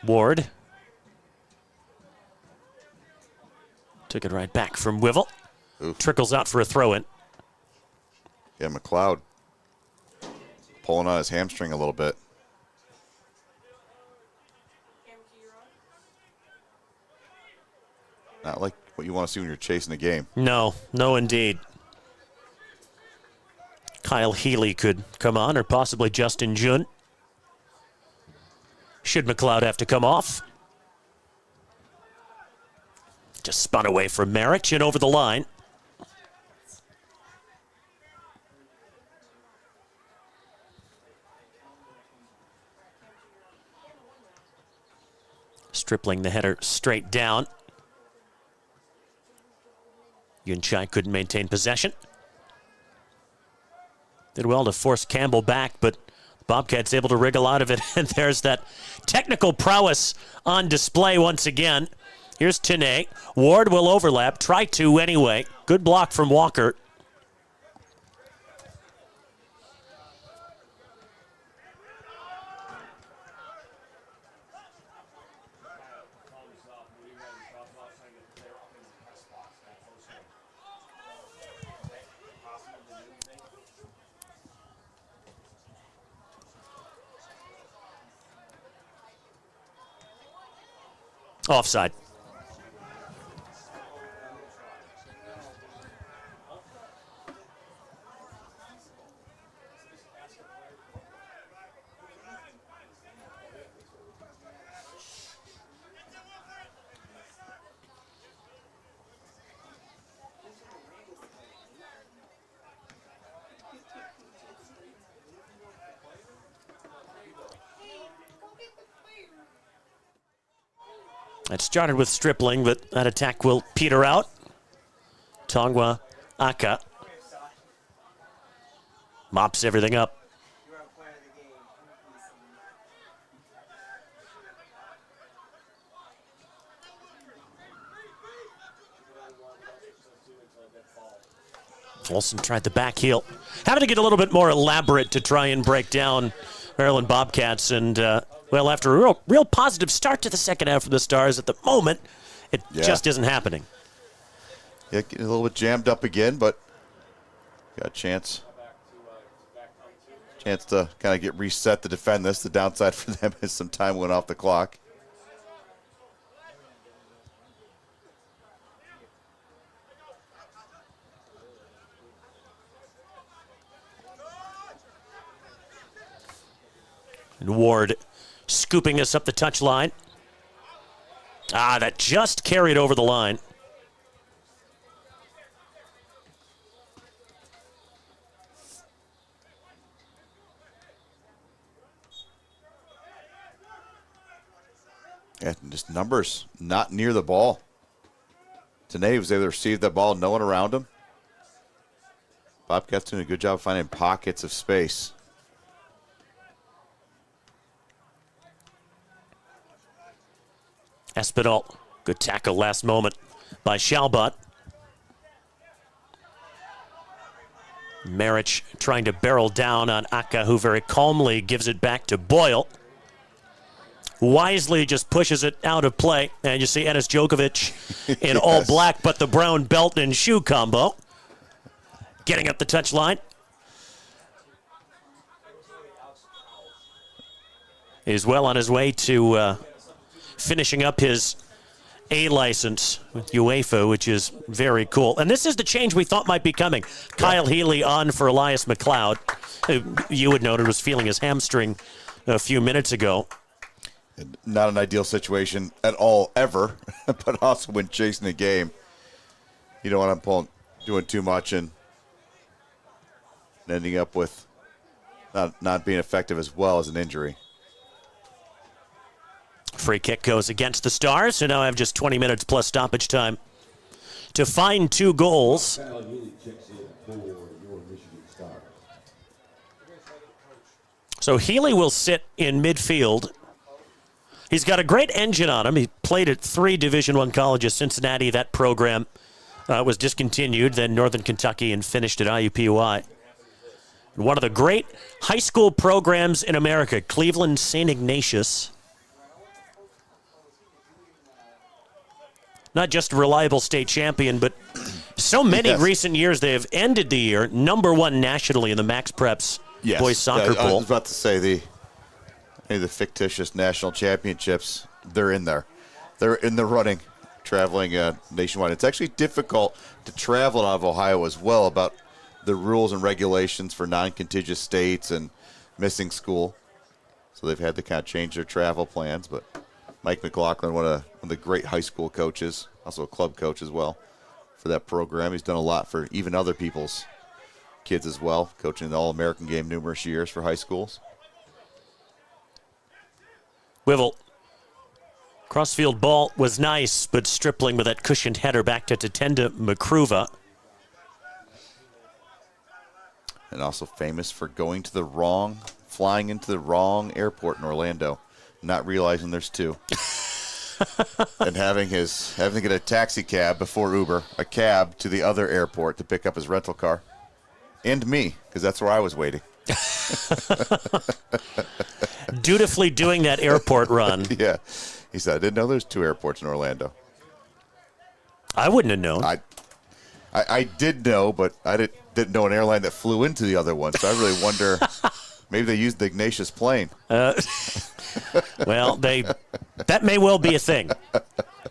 Ward. Took it right back from Wivel. Trickles out for a throw-in. Yeah, McLeod pulling on his hamstring a little bit. Not like what you want to see when you're chasing the game. No, no indeed. Kyle Healy could come on, or possibly Justin Jun. Should McLeod have to come off? Just spun away from Marich and over the line. Stripling the header straight down. Yunchai couldn't maintain possession. Did well to force Campbell back, but Bobcats able to wriggle out of it. And there's that technical prowess on display once again. Here's Tene. Ward will overlap. Try to anyway. Good block from Walker. Offside. It started with Stripling, but that attack will peter out. Tongwa Aka mops everything up. Olsen tried the back heel. Having to get a little bit more elaborate to try and break down Maryland Bobcats. And, well, after a real positive start to the second half for the Stars, at the moment, it just isn't happening. Yeah, getting a little bit jammed up again, but got a chance to kind of get reset to defend this. The downside for them is some time went off the clock. And Ward scooping us up the touchline. That just carried over the line. Yeah, just numbers not near the ball. Tene was able to receive that ball, no one around him. Bobcats doing a good job of finding pockets of space. Espinal, good tackle last moment by Shalbot. Marich trying to barrel down on Aka, who very calmly gives it back to Boyle. Wisely just pushes it out of play. And you see Enes Djokovic in all black, but the brown belt and shoe combo. Getting up the touchline. He's well on his way to finishing up his A license with UEFA, which is very cool. And this is the change we thought might be coming. Kyle Healy on for Elias McLeod, who you would note was feeling his hamstring a few minutes ago. Not an ideal situation at all, ever, but also when chasing a game, you don't want to doing too much and ending up with not being effective as well as an injury. Free kick goes against the Stars, so now I have just 20 minutes plus stoppage time to find 2 goals. So Healy will sit in midfield. He's got a great engine on him. He played at 3 Division I colleges. Cincinnati, that program was discontinued, then Northern Kentucky, and finished at IUPUI. One of the great high school programs in America, Cleveland St. Ignatius. Not just a reliable state champion, but so many recent years they have ended the year #1 nationally in the Max Preps boys soccer poll. I was about to say the fictitious national championships, they're in there. They're in the running, traveling nationwide. It's actually difficult to travel out of Ohio as well about the rules and regulations for non-contiguous states and missing school. So they've had to kind of change their travel plans. But Mike McLaughlin, one of the great high school coaches, also a club coach as well for that program. He's done a lot for even other people's kids as well, coaching the All-American game numerous years for high schools. Wivel. Crossfield ball was nice, but Stripling with that cushioned header back to Tatenda Makruva. And also famous for flying into the wrong airport in Orlando, not realizing there's 2. And having to get a taxi cab before Uber, a cab to the other airport to pick up his rental car. And me, because that's where I was waiting. Dutifully doing that airport run. Yeah. He said, I didn't know there's 2 airports in Orlando. I wouldn't have known. I did know, but I didn't know an airline that flew into the other one. So I really wonder, maybe they used the Ignatius plane. Well, that may well be a thing.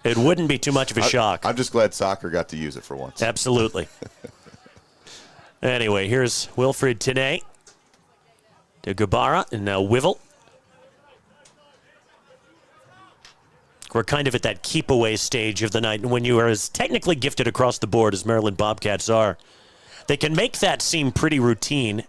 It wouldn't be too much of a shock. I'm just glad soccer got to use it for once. Absolutely. Anyway, here's Wilfred Tenay to Gabara, and now Wivel. We're kind of at that keep-away stage of the night, and when you are as technically gifted across the board as Maryland Bobcats are, they can make that seem pretty routine.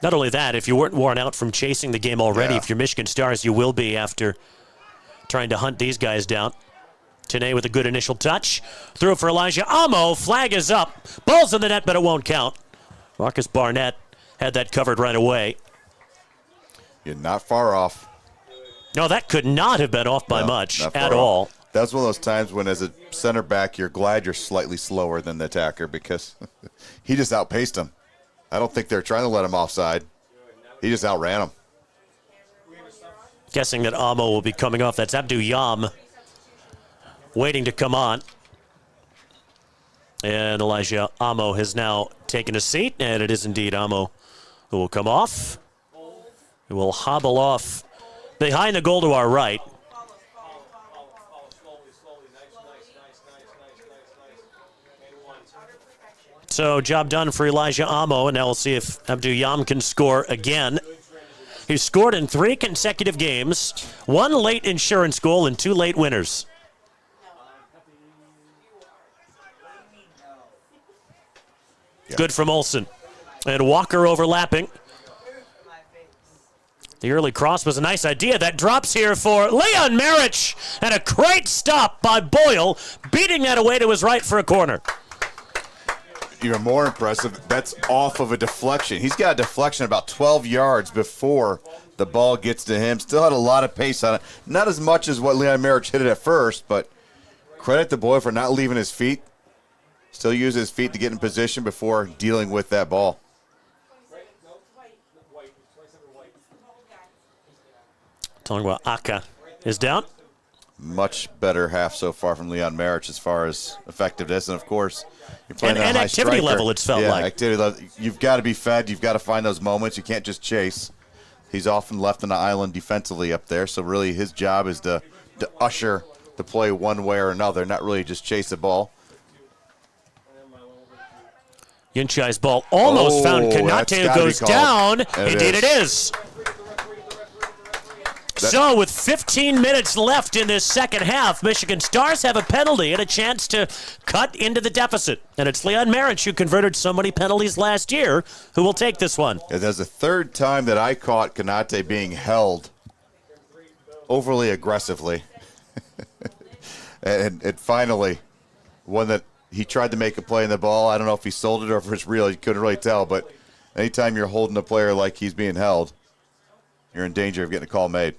Not only that, if you weren't worn out from chasing the game already, if you're Michigan Stars, you will be after trying to hunt these guys down. Tenay with a good initial touch. Through for Elijah Amo. Flag is up. Ball's in the net, but it won't count. Marcus Barnett had that covered right away. You're not far off. No, that could not have been off by much at all. That's one of those times when, as a center back, you're glad you're slightly slower than the attacker because he just outpaced him. I don't think they're trying to let him offside. He just outran him. Guessing that Amo will be coming off. That's Abdu Yam waiting to come on. And Elijah Amo has now taken a seat, and it is indeed Amo who will come off. He will hobble off behind the goal to our right. So job done for Elijah Amo, and now we'll see if Abdu Yam can score again. He's scored in 3 consecutive games, 1 late insurance goal and 2 late winners. Good from Olsen. And Walker overlapping. The early cross was a nice idea. That drops here for Leon Marich. And a great stop by Boyle, beating that away to his right for a corner. Even more impressive, that's off of a deflection. He's got a deflection about 12 yards before the ball gets to him. Still had a lot of pace on it. Not as much as what Leon Marich hit it at first, but credit to Boyle for not leaving his feet. Still use his feet to get in position before dealing with that ball. Talking about Aka is down. Much better half so far from Leon Marich as far as effectiveness. And, of course, you're playing and a high activity striker. level, it's felt like. Activity level. You've got to be fed. You've got to find those moments. You can't just chase. He's often left on the island defensively up there. So, really, his job is to usher the play one way or another, not really just chase the ball. Yinchai's ball almost found Kanate, who goes down. Indeed it is. So with 15 minutes left in this second half, Michigan Stars have a penalty and a chance to cut into the deficit. And it's Leon Marich, who converted so many penalties last year, who will take this one. That's the 3rd time that I caught Kanate being held overly aggressively. and finally, one that he tried to make a play in the ball. I don't know if he sold it or if it's real. You couldn't really tell. But anytime you're holding a player like he's being held, you're in danger of getting a call made.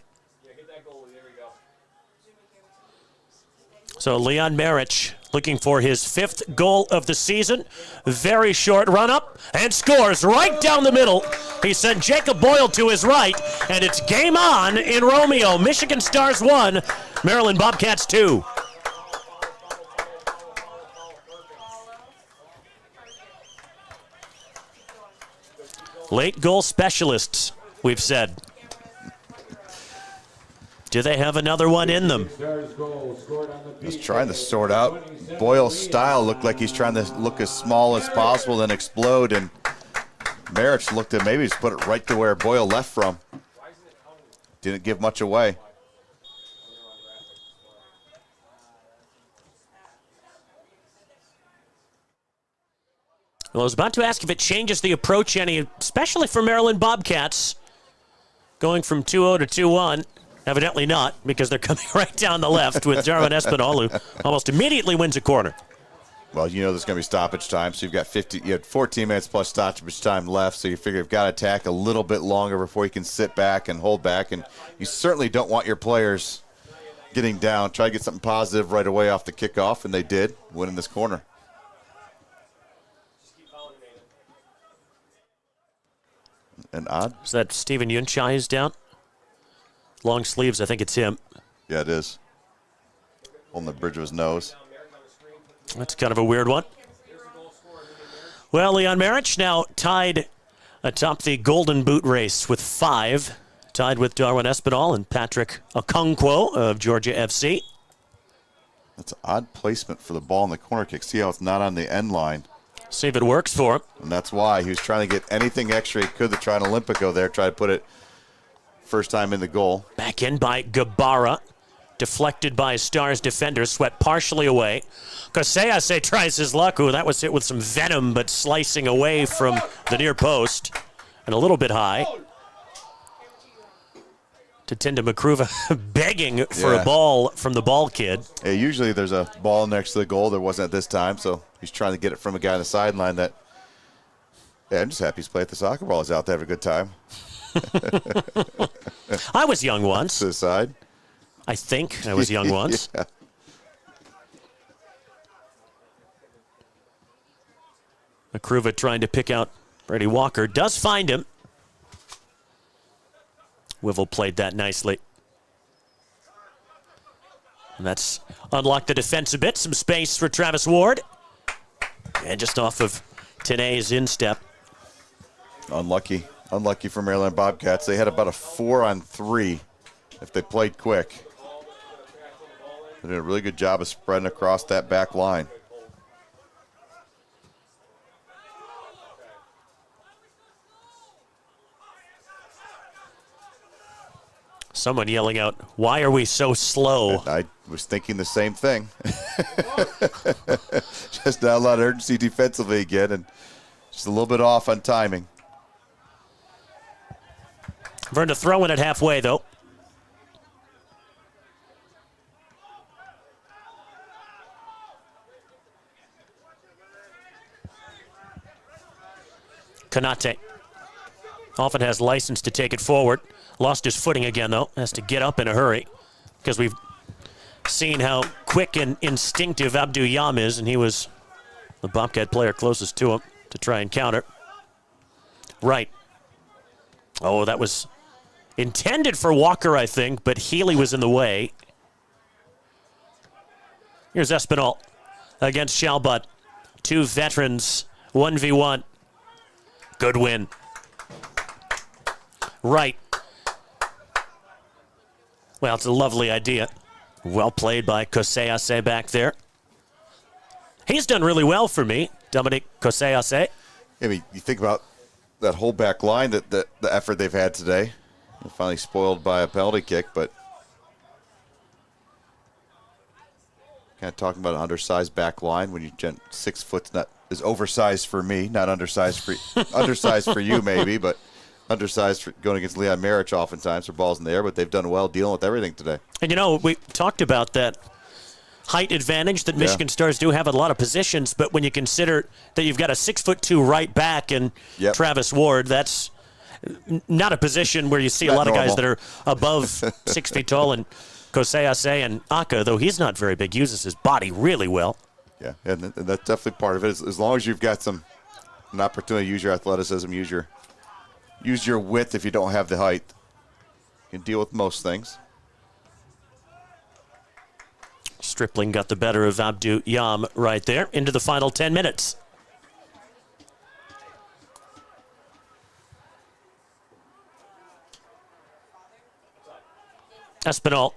So Leon Marich looking for his 5th goal of the season. Very short run up and scores right down the middle. He sent Jacob Boyle to his right, and it's game on in Romeo. Michigan Stars 1, Maryland Bobcats 2. Late goal specialists, we've said. Do they have another one in them? He's trying to sort out. Boyle's style looked like he's trying to look as small as possible, then explode, and Marich looked at maybe just put it right to where Boyle left from. Didn't give much away. Well, I was about to ask if it changes the approach any, especially for Maryland Bobcats, going from 2-0 to 2-1. Evidently not, because they're coming right down the left with Darwin Espinal, who almost immediately wins a corner. Well, you know there's going to be stoppage time, so you had 14 minutes plus stoppage time left, so you figure you've got to attack a little bit longer before you can sit back and hold back, and you certainly don't want your players getting down. Try to get something positive right away off the kickoff, and they did, winning this corner. And odd. Is that Steven Yunchai who's down? Long sleeves, I think it's him. Yeah, it is. On the bridge of his nose. That's kind of a weird one. Well, Leon Marich now tied atop the Golden Boot race with 5. Tied with Darwin Espinal and Patrick Okonkwo of Georgia FC. That's an odd placement for the ball in the corner kick. See how it's not on the end line. See if it works for him. And that's why he was trying to get anything extra he could to try an Olympico there. Try to put it first time in the goal. Back in by Gabara. Deflected by Stars defender. Swept partially away. Kosease tries his luck. Ooh, that was hit with some venom, but slicing away from the near post. And a little bit high. Tatinda Makruva begging for a ball from the ball kid. Yeah, usually there's a ball next to the goal. There wasn't at this time, so he's trying to get it from a guy on the sideline that, yeah, I'm just happy he's playing at the soccer ball. He's out there having a good time. I was young once. To the side. I think I was young once. Yeah. Makruva trying to pick out Brady Walker. Does find him. Wivel played that nicely. And that's unlocked the defense a bit. Some space for Travis Ward. And just off of Tenay's instep. Unlucky. Unlucky for Maryland Bobcats. They had about a 4-on-3 if they played quick. They did a really good job of spreading across that back line. Someone yelling out, "Why are we so slow?" I was thinking the same thing. Just not a lot of urgency defensively again, and just a little bit off on timing. Vern to throw in at halfway, though. Kanate often has license to take it forward. Lost his footing again, though. Has to get up in a hurry because we've seen how quick and instinctive Abdou Yam is, and he was the Bobcat player closest to him to try and counter. Right. Oh, that was intended for Walker, I think, but Healy was in the way. Here's Espinal against Shalbut. 2 veterans, 1v1. Good win. Right. Well, it's a lovely idea. Well played by Kosease back there. He's done really well for me, Dominic Kosease. I mean, you think about that whole back line, that the effort they've had today. They're finally spoiled by a penalty kick, but kind of talking about an undersized back line when you 6 foot's not is oversized for me, not undersized for undersized for you maybe, but undersized for going against Leon Marich oftentimes for balls in the air, but they've done well dealing with everything today. And, you know, we talked about that height advantage that Michigan Stars do have at a lot of positions, but when you consider that you've got a 6'2" right back and Travis Ward, that's not a position where you see a lot of guys that are above 6 feet tall. And Kosei and Aka, though he's not very big, uses his body really well. Yeah, and that's definitely part of it. As long as you've got an opportunity to use your athleticism, use your width if you don't have the height, you can deal with most things. Stripling got the better of Abdu Yam right there into the final 10 minutes. Espinal.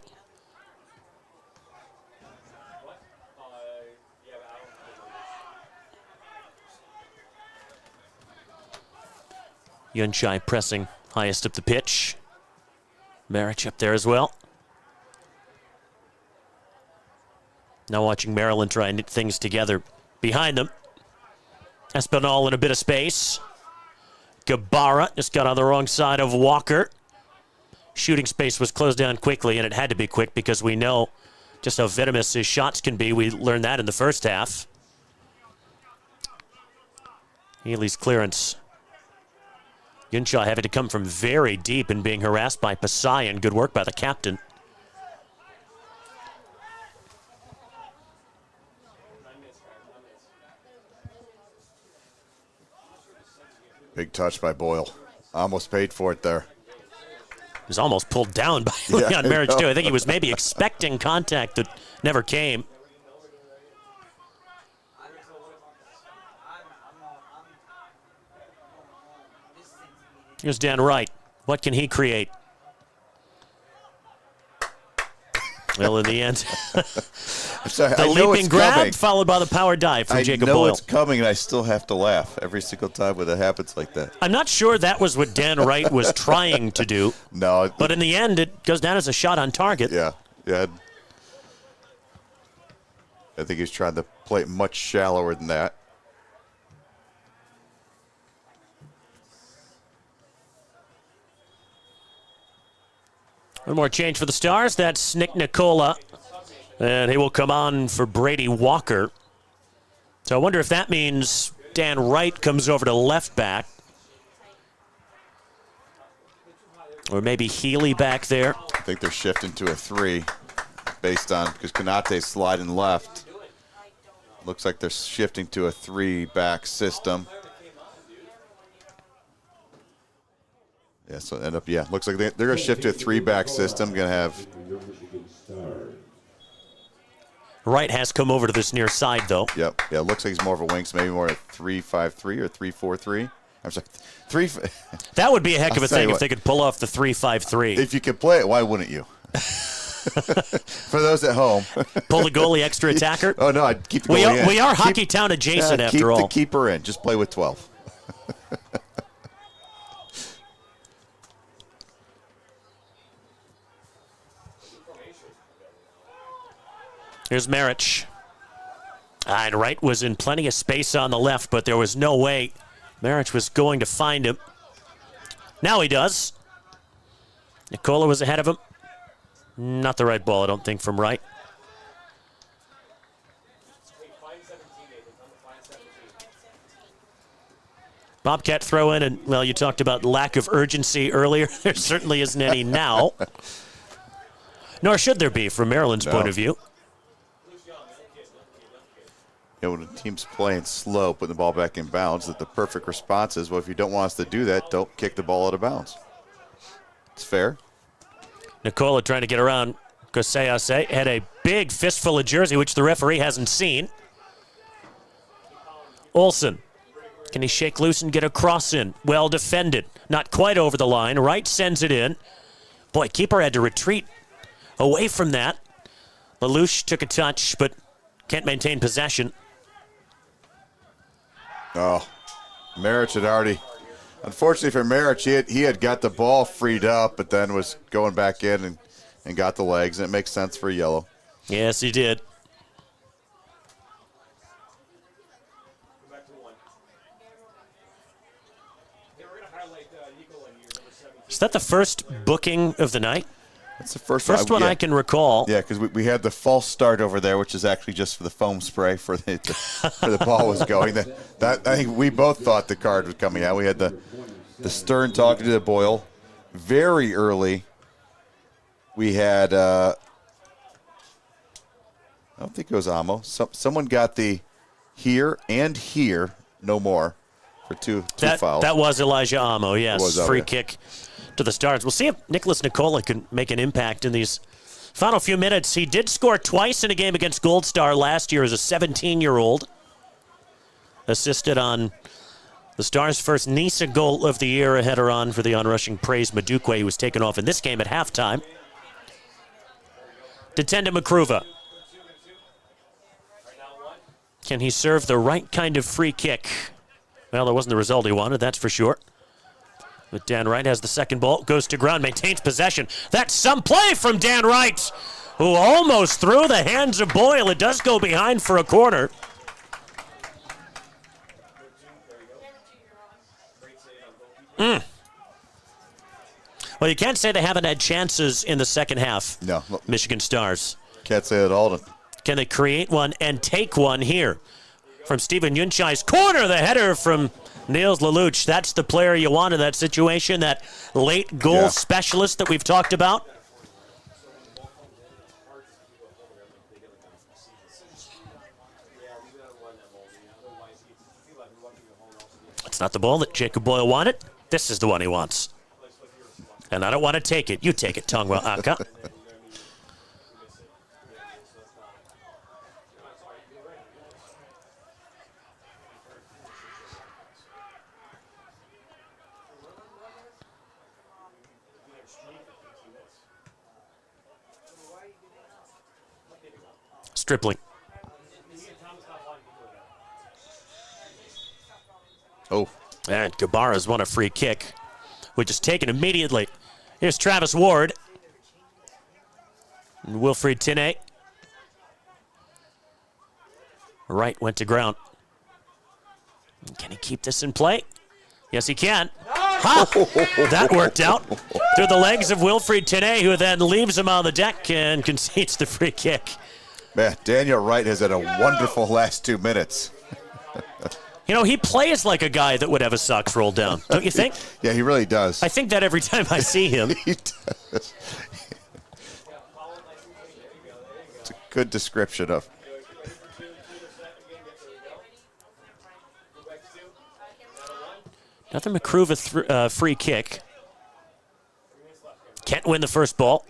Yunchai pressing highest up the pitch. Marich up there as well. Now watching Maryland try and knit things together behind them. Espinal in a bit of space. Gabara just got on the wrong side of Walker. Shooting space was closed down quickly, and it had to be quick because we know just how venomous his shots can be. We learned that in the first half. Healy's clearance. Yunchai having to come from very deep and being harassed by Pasayan. Good work by the captain. Big touch by Boyle. Almost paid for it there. He was almost pulled down by Leon Marich, too. I think he was maybe expecting contact that never came. Here's Dan Wright. What can he create? Well, in the end, the leaping grab followed by the power dive from Jacob Boyle. I know it's coming, and I still have to laugh every single time when it happens like that. I'm not sure that was what Dan Wright was trying to do. No. But in the end, it goes down as a shot on target. Yeah. I think he's trying to play it much shallower than that. One more change for the Stars. That's Nick Nicola. And he will come on for Brady Walker. So I wonder if that means Dan Wright comes over to left back. Or maybe Healy back there. I think they're shifting to a 3 based on, because Konate's sliding left. Looks like they're shifting to a 3-back system. Yeah, so end up, looks like they're going to shift to a 3-back system. Going to have. Wright has come over to this near side, though. Yep. Yeah, it looks like he's more of a wing, so maybe more a 3-5-3 or 3-4-3. I'm sorry, 3. That would be a heck of a thing if they could pull off the 3-5-3. If you could play it, why wouldn't you? For those at home. Pull the goalie extra attacker? Oh, no, I'd keep the goalie in. We are Hockey Town adjacent after all. Keep the keeper in. Just play with 12. Here's Marich. And Wright was in plenty of space on the left, but there was no way Marich was going to find him. Now he does. Nicola was ahead of him. Not the right ball, I don't think, from Wright. Bobcat throw in, and, well, you talked about lack of urgency earlier. There certainly isn't any now. Nor should there be from Maryland's point of view. When a team's playing slow, putting the ball back in bounds, that the perfect response is, well, if you don't want us to do that, don't kick the ball out of bounds. It's fair. Nicola trying to get around Kosei had a big fistful of jersey, which the referee hasn't seen. Olsen, can he shake loose and get a cross in? Well defended. Not quite over the line. Wright sends it in. Boy, keeper had to retreat away from that. Lelouch took a touch, but can't maintain possession. Oh, Marich had already, unfortunately for Marich, he had got the ball freed up, but then was going back in and got the legs, and it makes sense for a yellow. Yes, he did. Is that the first booking of the night? That's the first one I can recall. Yeah, because we had the false start over there, which is actually just for the foam spray for the ball was going. That I think we both thought the card was coming out. We had the Stern talking to the Boyle very early. We had I don't think it was Amo. Someone got the here and here, no more, for two fouls. That was Elijah Amo, yes. Free yeah. kick to the Stars. We'll see if Nicholas Nicola can make an impact in these final few minutes. He did score twice in a game against Gold Star last year as a 17-year-old. Assisted on the Stars' first NISA goal of the year, a header on for the onrushing Praise Madukwe, who was taken off in this game at halftime. Detenda Makruva. Can he serve the right kind of free kick? Well, that wasn't the result he wanted, that's for sure. But Dan Wright has the second ball, goes to ground, maintains possession. That's some play from Dan Wright, who almost threw the hands of Boyle. It does go behind for a corner. Well, you can't say they haven't had chances in the second half. No. Michigan Stars. Can't say it all. Can they create one and take one here? From Stephen Yunchai's corner, the header from Niels Lelouch. That's the player you want in that situation, that late goal specialist that we've talked about. That's not the ball that Jacob Boyle wanted. This is the one he wants. And I don't want to take it. You take it, Tongwa Aka. Stripling. Oh. And Gabara's won a free kick, which is taken immediately. Here's Travis Ward. And Wilfried Tinay. Wright went to ground. Can he keep this in play? Yes, he can. Ha! That worked out. Through the legs of Wilfried Tinay, who then leaves him on the deck and concedes the free kick. Man, Daniel Wright has had a wonderful last 2 minutes. You know, he plays like a guy that would have his socks rolled down, don't you think? Yeah, he really does. I think that every time I see him. He does. It's a good description of. Another Makruva free kick. Can't win the first ball.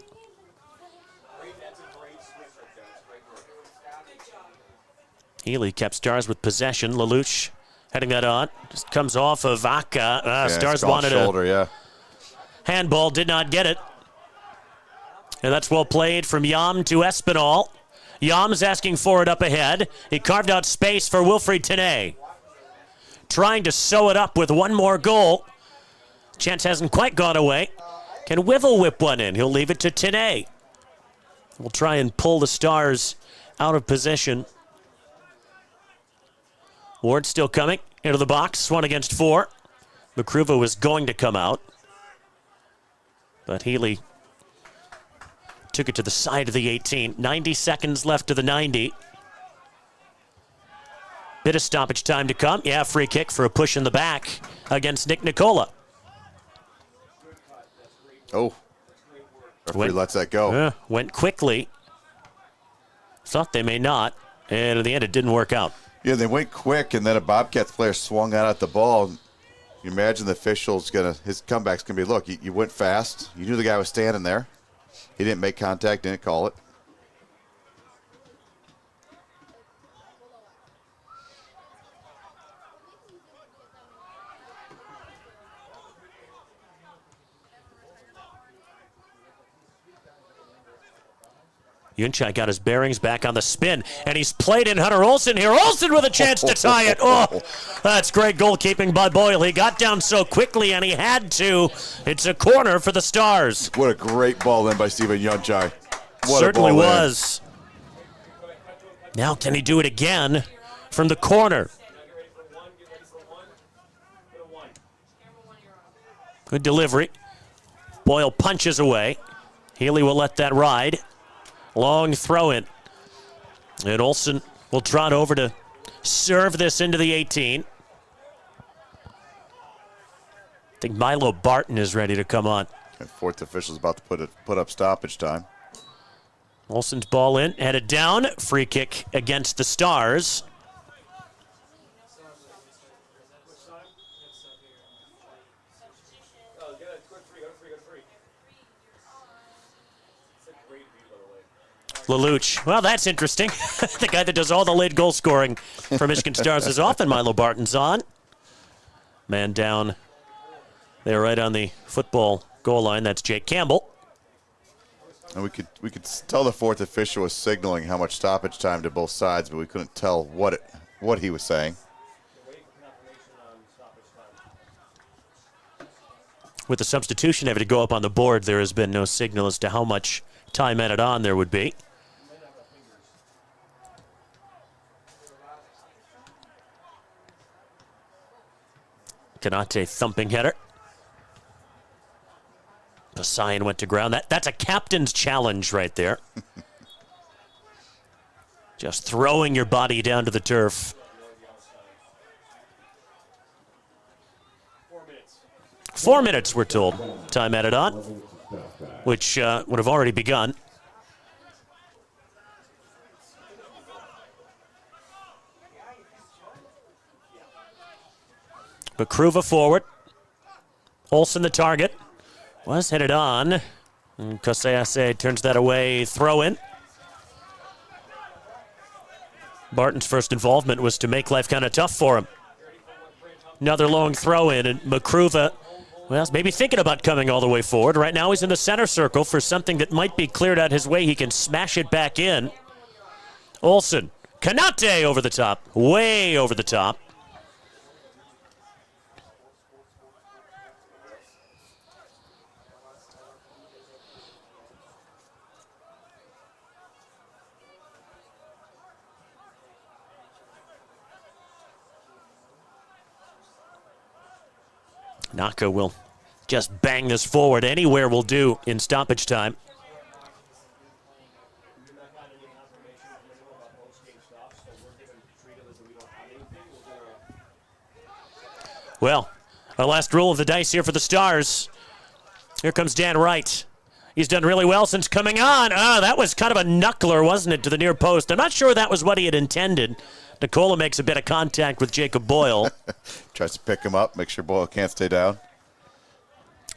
Healy kept Stars with possession. Lelouch heading that on. Just comes off of Aka. Stars wanted a handball, did not get it. And that's well played from Yam to Espinal. Yam's asking for it up ahead. He carved out space for Wilfried Tinay. Trying to sew it up with one more goal. Chance hasn't quite gone away. Can Wivel whip one in? He'll leave it to Tinay. We'll try and pull the Stars out of position. Ward still coming into the box, 1 against 4. Makruva was going to come out, but Healy took it to the side of the 18. 90 seconds left to the 90. Bit of stoppage time to come. Yeah, free kick for a push in the back against Nick Nicola. Oh, referee lets that go. Went quickly. Thought they may not, and in the end it didn't work out. Yeah, they went quick, and then a Bobcats player swung out at the ball. You imagine the official's his comeback's gonna be, look, you went fast. You knew the guy was standing there. He didn't make contact, didn't call it. Yunchai got his bearings back on the spin, and he's played in Hunter Olsen here. Olsen with a chance to tie it. Oh, that's great goalkeeping by Boyle. He got down so quickly, and he had to. It's a corner for the Stars. What a great ball then by Stephen Yunchai. Certainly was. Now can he do it again from the corner? Good delivery. Boyle punches away. Healy will let that ride. Long throw in. And Olsen will trot over to serve this into the 18. I think Milo Barton is ready to come on. And fourth official's about to put up stoppage time. Olsen's ball in, headed down. Free kick against the Stars. Lelouch. Well, that's interesting. The guy that does all the late goal scoring for Michigan Stars is often Milo Barton's on. Man down there right on the football goal line. That's Jake Campbell. And we could tell the fourth official was signaling how much stoppage time to both sides, but we couldn't tell what he was saying. With the substitution having to go up on the board, there has been no signal as to how much time added on there would be. Kanate thumping header. Pasayan went to ground. That's a captain's challenge right there. Just throwing your body down to the turf. 4 minutes, we're told. Time added on, which would have already begun. Bakruva forward. Olsen the target. Was headed on. And Kosease turns that away. Throw in. Barton's first involvement was to make life kind of tough for him. Another long throw in, and Bakruva, well, maybe thinking about coming all the way forward. Right now he's in the center circle for something that might be cleared out his way. He can smash it back in. Olsen. Kanate over the top. Way over the top. Naka will just bang this forward. Anywhere will do in stoppage time. Well, our last roll of the dice here for the Stars. Here comes Dan Wright. He's done really well since coming on. That was kind of a knuckler, wasn't it, to the near post? I'm not sure that was what he had intended. Nicola makes a bit of contact with Jacob Boyle. Tries to pick him up, make sure Boyle can't stay down.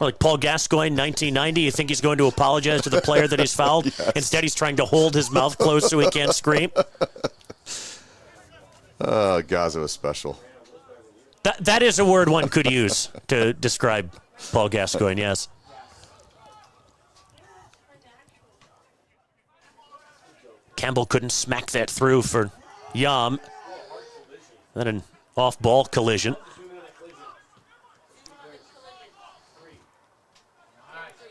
Like Paul Gascoigne, 1990, you think he's going to apologize to the player that he's fouled? Yes. Instead, he's trying to hold his mouth closed so he can't scream. Gaza was special. That is a word one could use to describe Paul Gascoigne, yes. Campbell couldn't smack that through for Yam. Then an off-ball collision.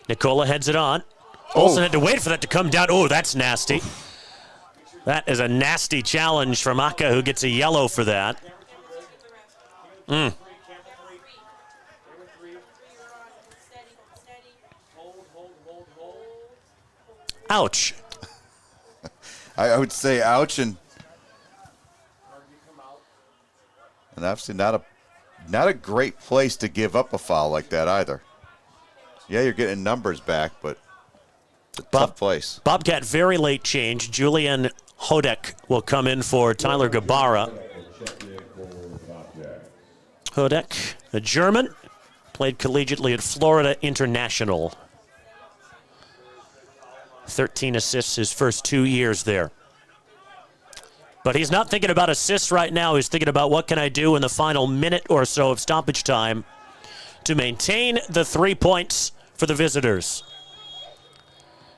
Nicola heads it on. Olsen had to wait for that to come down. Oh, that's nasty. That is a nasty challenge from Aka, who gets a yellow for that. Ouch. I would say ouch, and obviously not a great place to give up a foul like that either. Yeah, you're getting numbers back, but it's a tough place. Bobcat very late change. Julian Hodek will come in for Tyler Gabara. Hodek, a German, played collegiately at Florida International. 13 assists his first 2 years there. But he's not thinking about assists right now. He's thinking about what can I do in the final minute or so of stoppage time to maintain the 3 points for the visitors.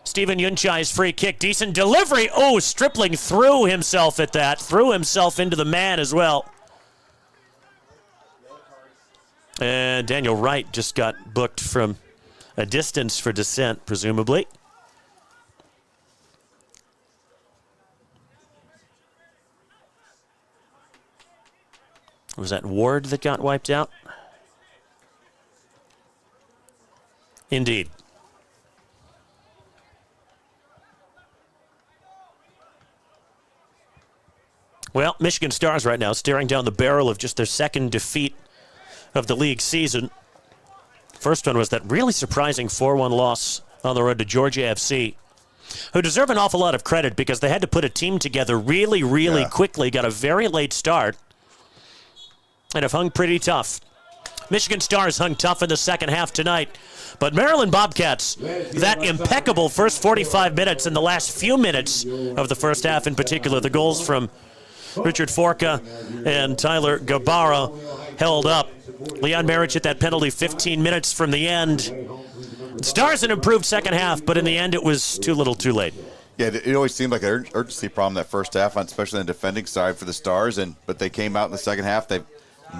Stephen Yunchai's free kick. Decent delivery. Oh, Stripling threw himself at that. Threw himself into the man as well. And Daniel Wright just got booked from a distance for dissent, presumably. Was that Ward that got wiped out? Indeed. Well, Michigan Stars right now staring down the barrel of just their second defeat of the league season. First one was that really surprising 4-1 loss on the road to Georgia FC, who deserve an awful lot of credit because they had to put a team together really quickly, got a very late start, and have hung pretty tough. Michigan Stars hung tough in the second half tonight, but Maryland Bobcats, that impeccable first 45 minutes and the last few minutes of the first half in particular, the goals from Richard Forka and Tyler Gabara held up. Leon Marich hit that penalty 15 minutes from the end. Stars had improved second half, but in the end it was too little too late. Yeah, it always seemed like an urgency problem that first half, especially on the defending side for the Stars, but they came out in the second half. They've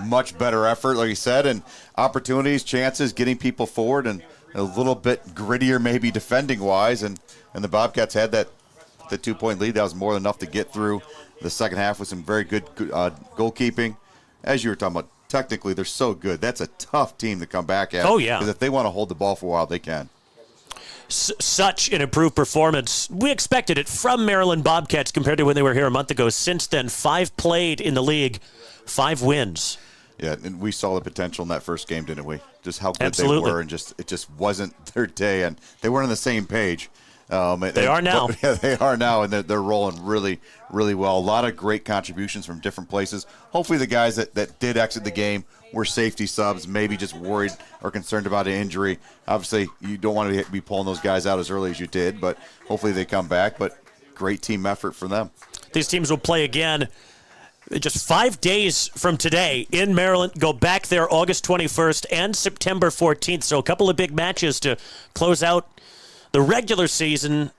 much better effort, like you said, and opportunities, chances, getting people forward, and a little bit grittier maybe defending-wise, and the Bobcats had the 2-point lead. That was more than enough to get through the second half with some very good goalkeeping. As you were talking about, technically they're so good. That's a tough team to come back at. Oh, yeah. Because if they want to hold the ball for a while, they can. Such an improved performance. We expected it from Maryland Bobcats compared to when they were here a month ago. Since then, 5 played in the league, 5 wins. Yeah, and we saw the potential in that first game, didn't we? Just how good Absolutely. they were, and it just wasn't their day, and they weren't on the same page. They are now. Yeah, they are now, and they're rolling really, really well. A lot of great contributions from different places. Hopefully the guys that did exit the game were safety subs, maybe just worried or concerned about an injury. Obviously, you don't want to be pulling those guys out as early as you did, but hopefully they come back. But great team effort from them. These teams will play again just 5 days from today in Maryland. Go back there August 21st and September 14th. So a couple of big matches to close out the regular season.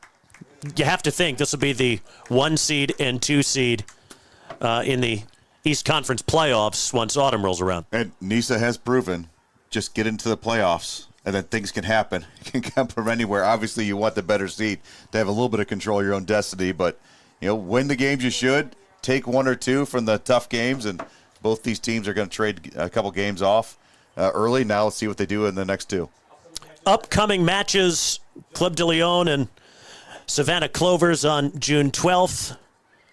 You have to think this will be the 1 seed and 2 seed in the East Conference playoffs once autumn rolls around. And NISA has proven, just get into the playoffs, and then things can happen. It can come from anywhere. Obviously, you want the better seed to have a little bit of control of your own destiny, but win the games you should. Take 1 or 2 from the tough games, and both these teams are going to trade a couple games off early. Now let's see what they do in the next 2. Upcoming matches, Club de Leon and Savannah Clovers on June 12th.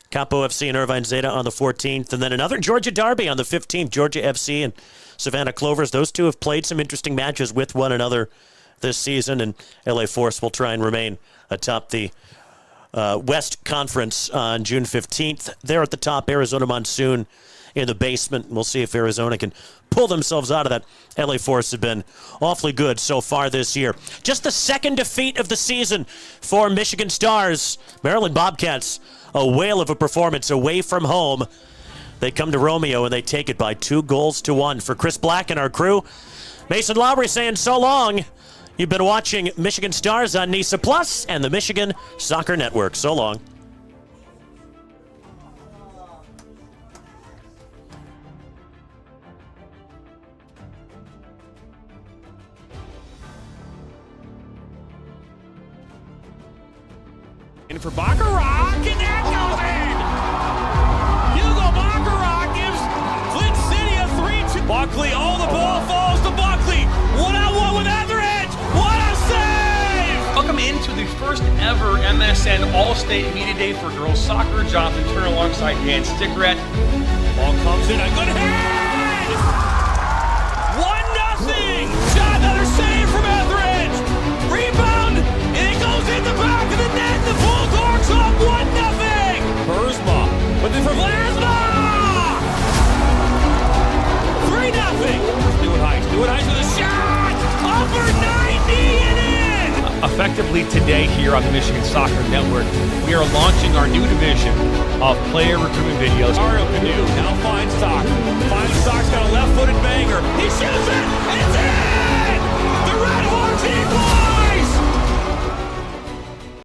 Capo FC and Irvine Zeta on the 14th. And then another Georgia derby on the 15th. Georgia FC and Savannah Clovers. Those two have played some interesting matches with one another this season. And LA Force will try and remain atop the West Conference on June 15th. They're at the top. Arizona Monsoon in the basement. We'll see if Arizona can pull themselves out of that. LA Force have been awfully good so far this year. Just the second defeat of the season for Michigan Stars. Maryland Bobcats, a whale of a performance away from home. They come to Romeo and they take it by 2-1. For Chris Black and our crew, Mason Lowry saying so long. You've been watching Michigan Stars on NISA Plus and the Michigan Soccer Network. So long. In for Baccarat, and that goes in! Hugo Baccarat gives Flint City a 3-2. Buckley, the ball falls to Buckley. 1-on-1 with Etheridge. What a save! Welcome into the first ever MSN All-State Media Day for girls soccer. Jonathan Turner alongside Dan Stickrett. Ball comes in, a good hit! 1-0! Shot, another save from Etheridge! Rebound, and it goes in the back of the net. The Bulldogs up 1-0! Burzma, but then for Vlasma! 3-0! Stewart Heiss with a shot! Upper 90 and in! Effectively today here on the Michigan Soccer Network, we are launching our new division of player recruitment videos. Mario Canoe now finds time.